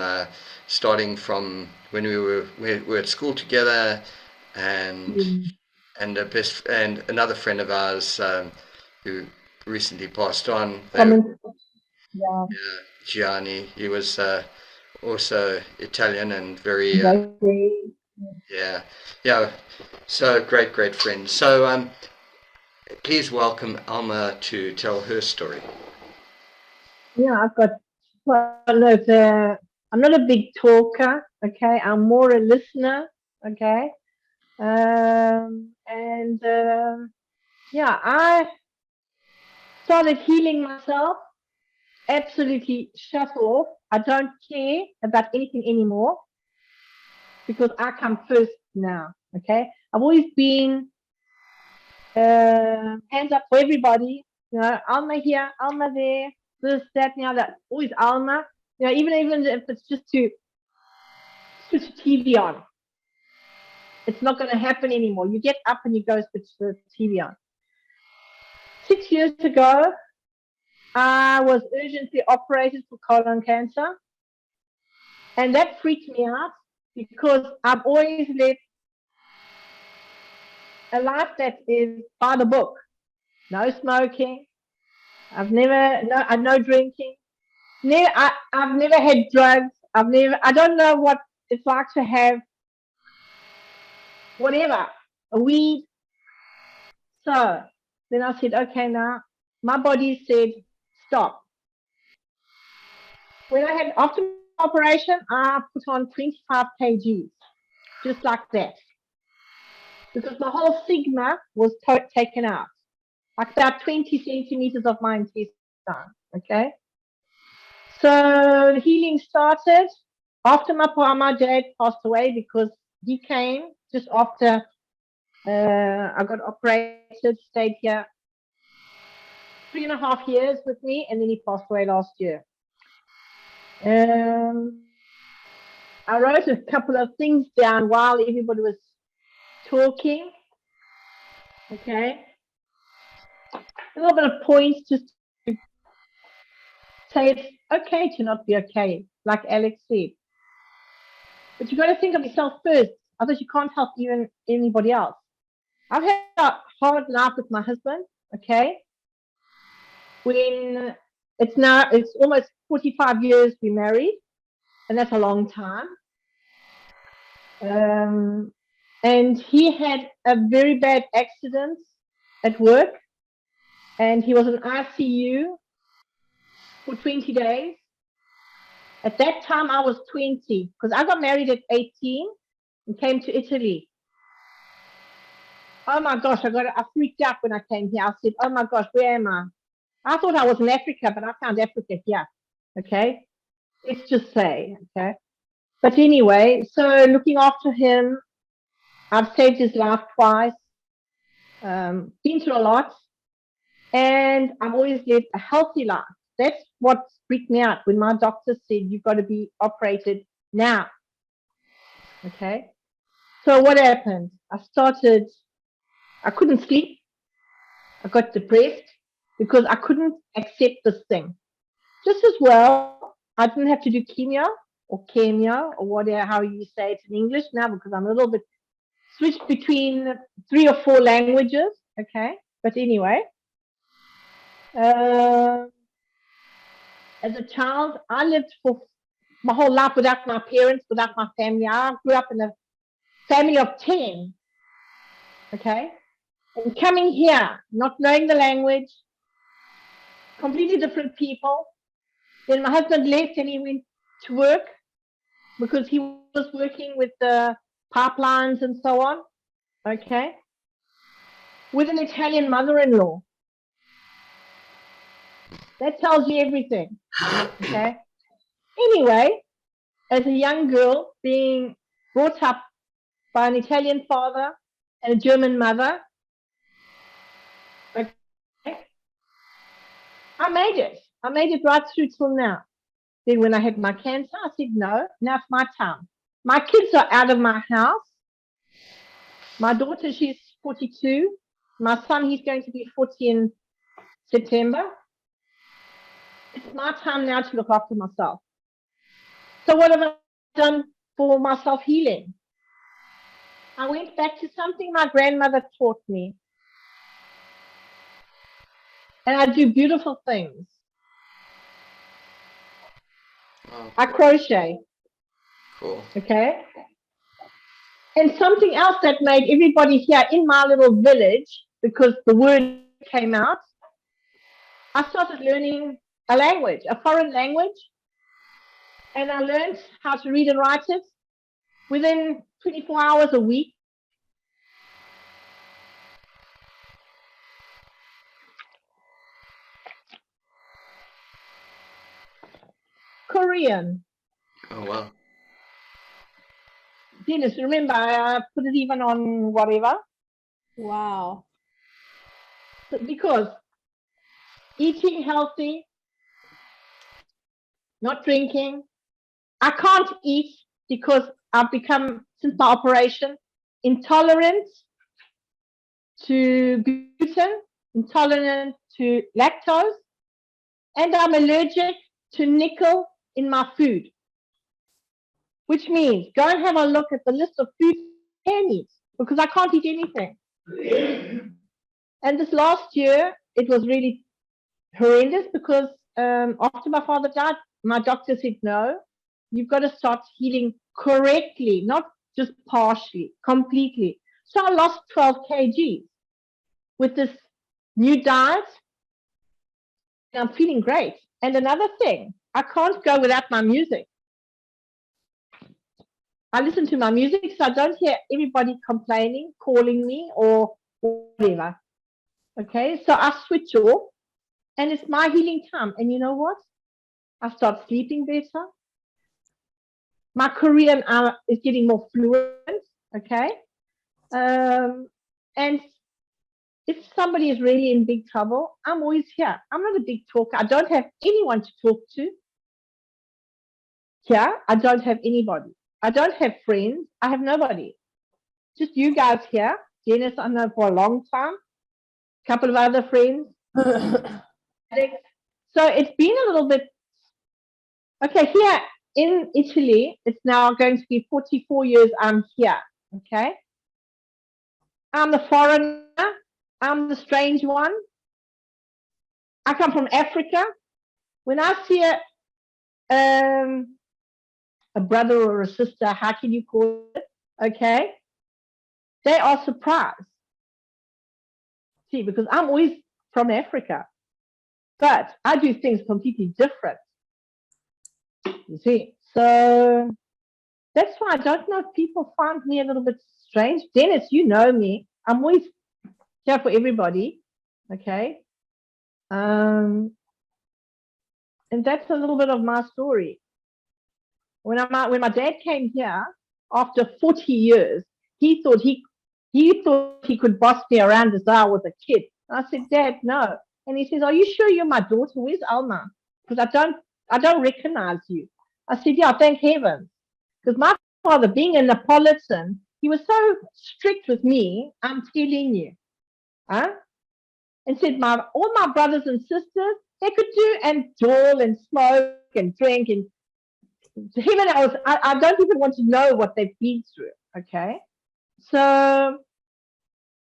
starting from when we were at school together, and another friend of ours who recently passed on. Yeah. Gianni. He was also Italian and very so great friend. So please welcome Alma to tell her story. Yeah, I'm not a big talker, okay? I'm more a listener, okay? I started healing myself, absolutely shut off. I don't care about anything anymore because I come first now, okay? I've always been hands up for everybody, Alma here, Alma there, this, that, that, always Alma, even if it's just to switch TV on. It's not going to happen anymore. You get up and you go switch the TV on. 6 years ago, I was urgently operated for colon cancer. And that freaked me out because I've always led a life that is by the book. No smoking. No drinking. I've never had drugs. I don't know what it's like to have whatever, a weed. So then I said, okay, now my body said, stop. When I had, after my operation, I put on 25 kgs, just like that. Because my whole sigma was taken out, like about 20 centimeters of my intestine, okay? So the healing started after my dad passed away, because he came just after I got operated, stayed here 3.5 years with me, and then he passed away last year. I wrote a couple of things down while everybody was talking. Okay. A little bit of points just to say it's okay to not be okay, like Alex said. But you've got to think of yourself first, otherwise you can't help even anybody else. I've had a hard life with my husband, okay? When it's almost 45 years we married, and that's a long time. And he had a very bad accident at work, and he was in ICU for 20 days. At that time, I was 20, because I got married at 18 and came to Italy. Oh my gosh, I freaked out when I came here. I said, oh my gosh, where am I? I thought I was in Africa, but I found Africa here. Okay, let's just say, okay. But anyway, so looking after him, I've saved his life twice, been through a lot, and I've always lived a healthy life. That's what freaked me out when my doctor said, you've got to be operated now. Okay. So what happened? I couldn't sleep. I got depressed because I couldn't accept this thing. Just as well, I didn't have to do chemo or whatever, how you say it in English now, because I'm a little bit switched between 3 or 4 languages. Okay. But anyway, as a child, I lived for my whole life without my parents, without my family. I grew up in a family of 10. Okay. And coming here, not knowing the language, completely different people. Then my husband left and he went to work because he was working with the pipelines and so on. Okay. With an Italian mother-in-law. That tells you everything. Okay. Anyway, as a young girl being brought up by an Italian father and a German mother, okay, I made it. I made it right through till now. Then when I had my cancer, I said, no, now it's my time. My kids are out of my house. My daughter, she's 42. My son, he's going to be 40 in September. It's my time now to look after myself. So what have I done for my self-healing? I went back to something my grandmother taught me. And I do beautiful things. Oh, I crochet. cool. Okay. And something else that made everybody here in my little village, because the word came out, I started learning a language, a foreign language. And I learned how to read and write it within 24 hours a week. Korean. Oh, wow. Dennis, remember, I put it even on whatever. Wow. Because eating healthy, not drinking. I can't eat because I've become, since my operation, intolerant to gluten, intolerant to lactose, and I'm allergic to nickel in my food, which means go and have a look at the list of food I can eat, because I can't eat anything. And this last year, it was really horrendous because after my father died, my doctor said, no, you've got to start healing correctly, not just partially, completely. So I lost 12 kgs with this new diet. And I'm feeling great. And another thing, I can't go without my music. I listen to my music, so I don't hear everybody complaining, calling me, or whatever. Okay, so I switch off, and it's my healing time. And you know what? I start sleeping better. My Korean is getting more fluent. Okay, and if somebody is really in big trouble, I'm always here. I'm not a big talker. I don't have anyone to talk to. Here, I don't have anybody. I don't have friends. I have nobody. Just you guys here. Dennis, I know for a long time. A couple of other friends. So it's been a little bit. Okay, here in Italy, it's now going to be 44 years I'm here. Okay. I'm the foreigner. I'm the strange one. I come from Africa. When I see a brother or a sister, how can you call it? Okay. They are surprised. See, because I'm always from Africa, but I do things completely different. You see, so that's why I don't know if people find me a little bit strange. Dennis, you know me. I'm always here for everybody. Okay. And that's a little bit of my story. When my dad came here after 40 years, he thought he could boss me around as I was a kid. And I said, Dad, no. And he says, are you sure you're my daughter? Where's Alma? Because I don't recognize you. I said, yeah, thank heaven. Because my father, being a Neapolitan, he was so strict with me, I'm telling you. Huh? And said, all my brothers and sisters, they could do and dole and smoke and drink and heaven else. I don't even want to know what they've been through. Okay. So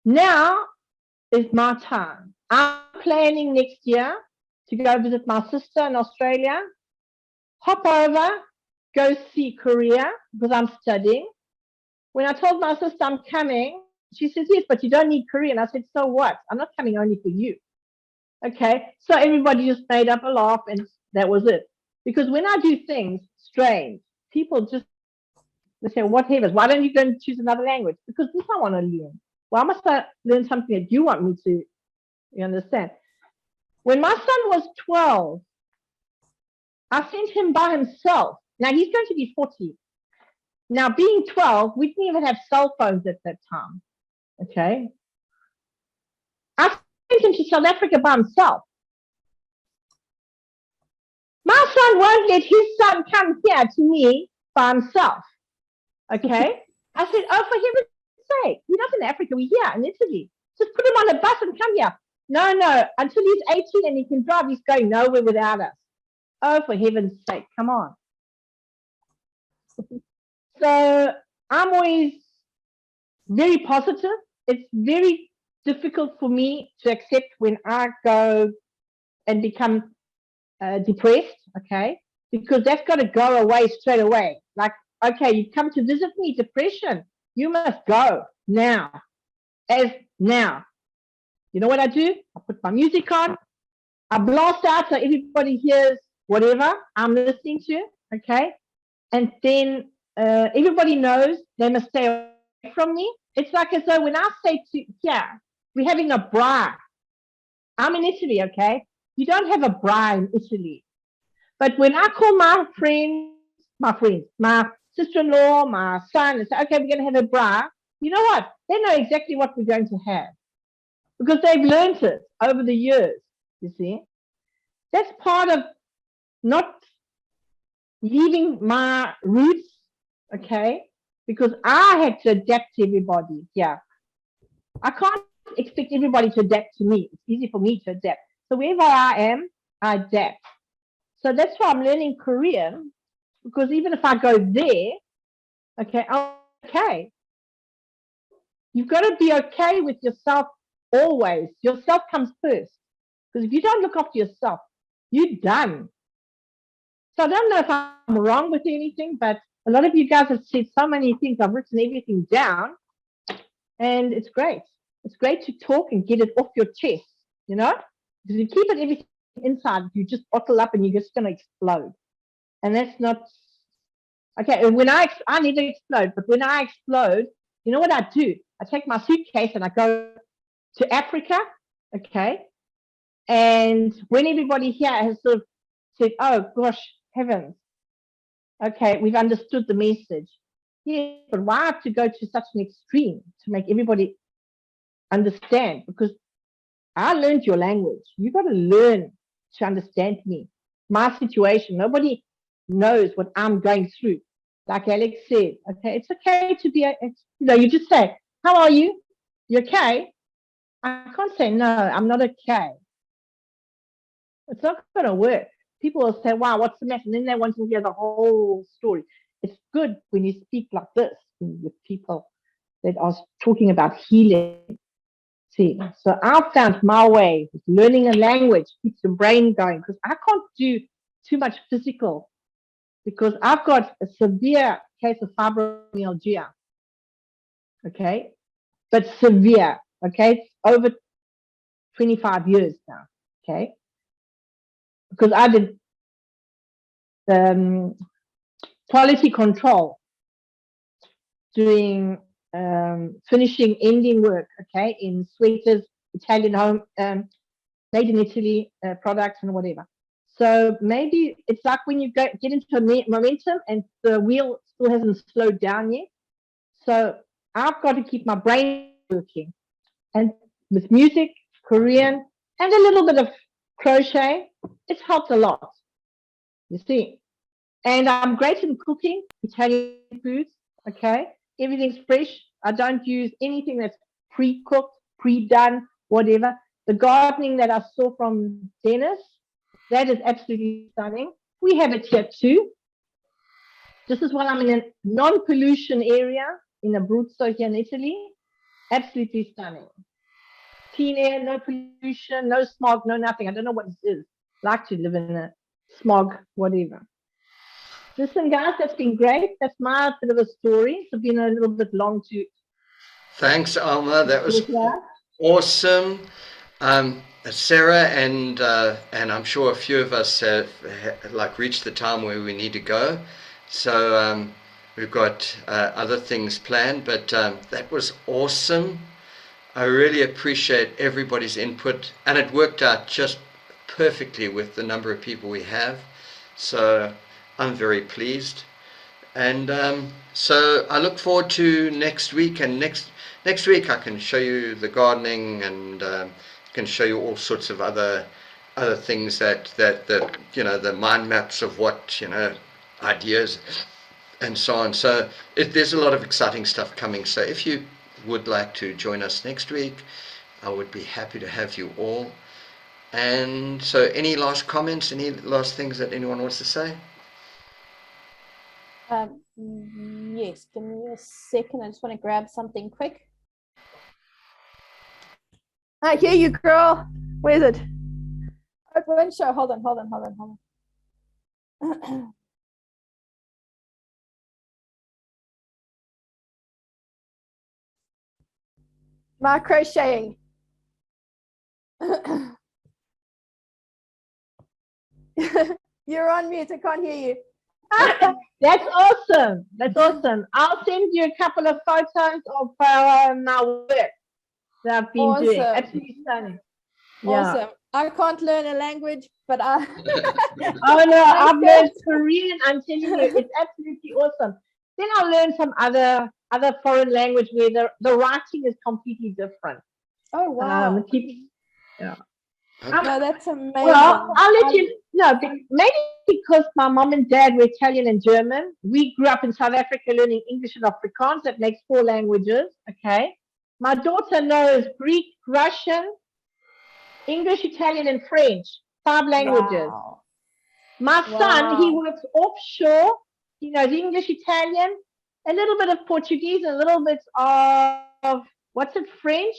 now is my time. I'm planning next year to go visit my sister in Australia, hop over, go see Korea because I'm studying. When I told my sister I'm coming, she says, yes, but you don't need Korean. I said, so what? I'm not coming only for you. Okay. So everybody just made up a laugh and that was it. Because when I do things strange, people just, they say, whatever, why don't you go and choose another language? Because this I want to learn. Why must I learn something that you want me to? You understand? When my son was 12, I sent him by himself. Now he's going to be 40. Now being 12, we didn't even have cell phones at that time. Okay. I sent him to South Africa by himself. My son won't let his son come here to me by himself. Okay. I said, oh, for heaven's sake, we're not in Africa, we're here in Italy. Just put him on a bus and come here. No, until he's 18 and he can drive, he's going nowhere without us. Oh, for heaven's sake, come on. So I'm always very positive. It's very difficult for me to accept when I go and become depressed, okay? Because that's got to go away straight away. Like, okay, you come to visit me, depression, you must go now, as now. You know what I do? I put my music on, I blast out so everybody hears whatever I'm listening to, okay? And then everybody knows they must stay away from me. It's like as though when I say to, yeah, we're having a bra. I'm in Italy, okay? You don't have a bra in Italy. But when I call my sister-in-law, my son, and say, okay, we're going to have a bra, you know what? They know exactly what we're going to have. Because they've learned it over the years, you see. That's part of not leaving my roots, okay? Because I had to adapt to everybody, yeah. I can't expect everybody to adapt to me. It's easy for me to adapt. So wherever I am, I adapt. So that's why I'm learning Korean, because even if I go there, Okay, okay. You've got to be okay with yourself always. Yourself comes first. Because if you don't look after yourself, you're done. So I don't know if I'm wrong with anything, but a lot of you guys have said so many things. I've written everything down, and it's great. It's great to talk and get it off your chest, you know? Because if you keep it everything inside, you just bottle up and you're just going to explode. And that's not okay. And when I need to explode, but when I explode, you know what I do? I take my suitcase and I go to Africa, okay? And when everybody here has sort of said, oh gosh, heavens, okay, we've understood the message. Yeah, but why have to go to such an extreme to make everybody understand? Because I learned your language. You got to learn to understand me, my situation. Nobody knows what I'm going through. Like Alex said, okay, it's okay to be, you just say, how are you? You okay? I can't say, no, I'm not okay. It's not going to work. People will say, wow, what's the matter? And then they want to hear the whole story. It's good when you speak like this with people that are talking about healing. See, so I found my way with learning a language, keeps the brain going, because I can't do too much physical because I've got a severe case of fibromyalgia. Okay, but severe. Okay, it's over 25 years now. Okay, because I did quality control, doing finishing ending work, okay, in sweaters, Italian home, made in Italy products and whatever. So maybe it's like when you get into a momentum and the wheel still hasn't slowed down yet. So I've got to keep my brain working. And with music, Korean, and a little bit of crochet, it's helped a lot, you see. And I'm great in cooking, Italian foods, okay? Everything's fresh. I don't use anything that's pre-cooked, pre-done, whatever. The gardening that I saw from Denis, that is absolutely stunning. We have it here too. This is while I'm in a non-pollution area in Abruzzo here in Italy. Absolutely stunning. Clean air, no pollution, no smog, no nothing. I don't know what this is. Like to live in a smog, whatever. Listen, guys, that's been great. That's my bit of a story. It's been a little bit long to. Thanks, Alma. That was awesome. Sarah and I'm sure a few of us have reached the time where we need to go. So we've got other things planned, but that was awesome. I really appreciate everybody's input, and it worked out just perfectly with the number of people we have. So I'm very pleased. And so I look forward to next week, and next week I can show you the gardening and can show you all sorts of other things that the mind maps of what ideas and so on. So there's a lot of exciting stuff coming. So if you would like to join us next week, I would be happy to have you all. And so any last comments, any last things that anyone wants to say? Yes, give me a second. I just want to grab something quick. I hear you, girl. Where's it? Open show. Hold on. My crocheting. You're on mute. I can't hear you. That's awesome. That's awesome. I'll send you a couple of photos of my work that I've been doing. Absolutely stunning. Awesome. Yeah. I can't learn a language, but I. Oh no, I've learned Korean. I'm telling you, it's absolutely awesome. Then I'll learn some other foreign language where the writing is completely different. Oh wow. Yeah. No, that's amazing. Well, I'll let you know, maybe because my mom and dad were Italian and German. We grew up in South Africa learning English and Afrikaans. That makes 4 languages, okay? My daughter knows Greek, Russian, English, Italian, and French. 5 languages. Wow. My son, he works offshore. He knows English, Italian, a little bit of Portuguese, a little bit of, what's it, French?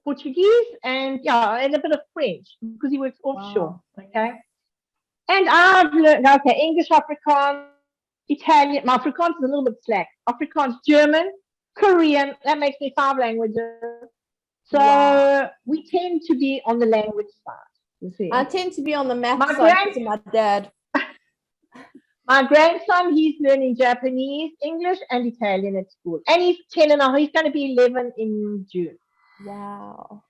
Portuguese, and yeah, and a bit of French because he works offshore. Wow. Okay. And I've learned, okay, English, Afrikaans, Italian. My Afrikaans is a little bit slack. Afrikaans, German, Korean. That makes me 5 languages. So Wow. we tend to be on the language side. You see. I tend to be on the math My side because of my dad. My grandson, he's learning Japanese, English, and Italian at school. And he's 10 and a half. He's going to be 11 in June. Wow.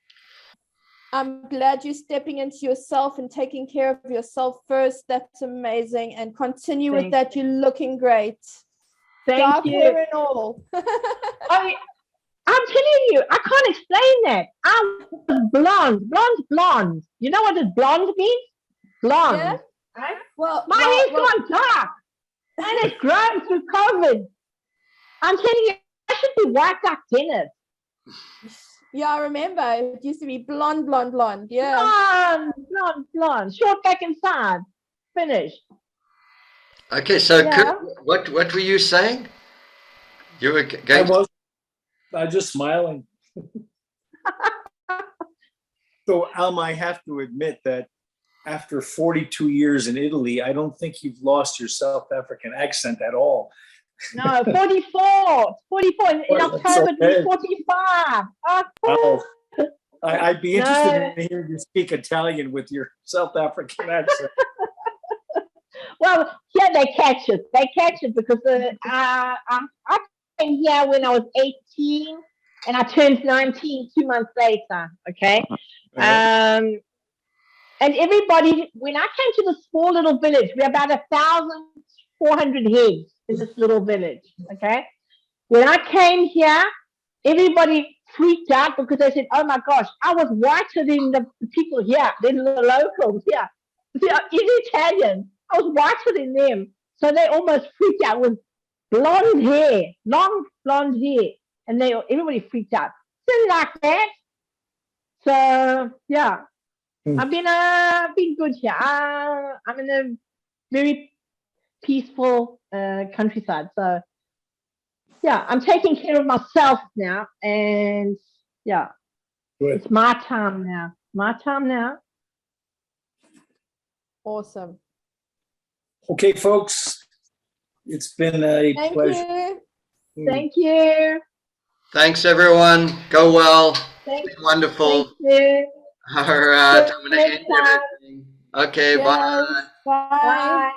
I'm glad you're stepping into yourself and taking care of yourself first. That's amazing. And continue with that. You're looking great. Thank Dark you. hair and all. I'm telling you, I can't explain that. I was blonde. You know what does blonde means? Blonde. Yeah? Right? Well, My hair's gone dark. And it's grown through COVID. I'm telling you, I should be white like Dennis. yeah, I remember. It used to be blonde. Yeah. Blonde. Short back and side. Finished. Okay, so Yeah. Kurt, what were you saying? You were going to... I was just smiling. So, Alma, I have to admit that after 42 years in Italy, I don't think you've lost your South African accent at all. No, 44. 44. In Well, that's October, okay. it'll be 45. Wow. I'd be interested No. in hearing you speak Italian with your South African accent. Well, yeah, they catch it. They catch it because I came here when I was 18 and I turned 19 2 months later. Okay. And everybody, when I came to the small little village, we're about 1,400 heads in this little village. Okay. When I came here, everybody freaked out because they said, "Oh my gosh, I was whiter than the people here, than the locals here. Yeah, in Italian, I was whiter than them." So they almost freaked out with blonde hair, long blonde hair, and everybody freaked out. Didn't like that. So yeah, I've been good here. I'm in a very peaceful countryside. So yeah, I'm taking care of myself now, and yeah, Good. it's my time now. My time now. Awesome. Okay, folks, it's been a Thank pleasure. you. Thank you. Thanks, everyone. Go well. Thank Wonderful. you. All right. I'm going to end everything. Okay, Yes. bye. Bye. Bye.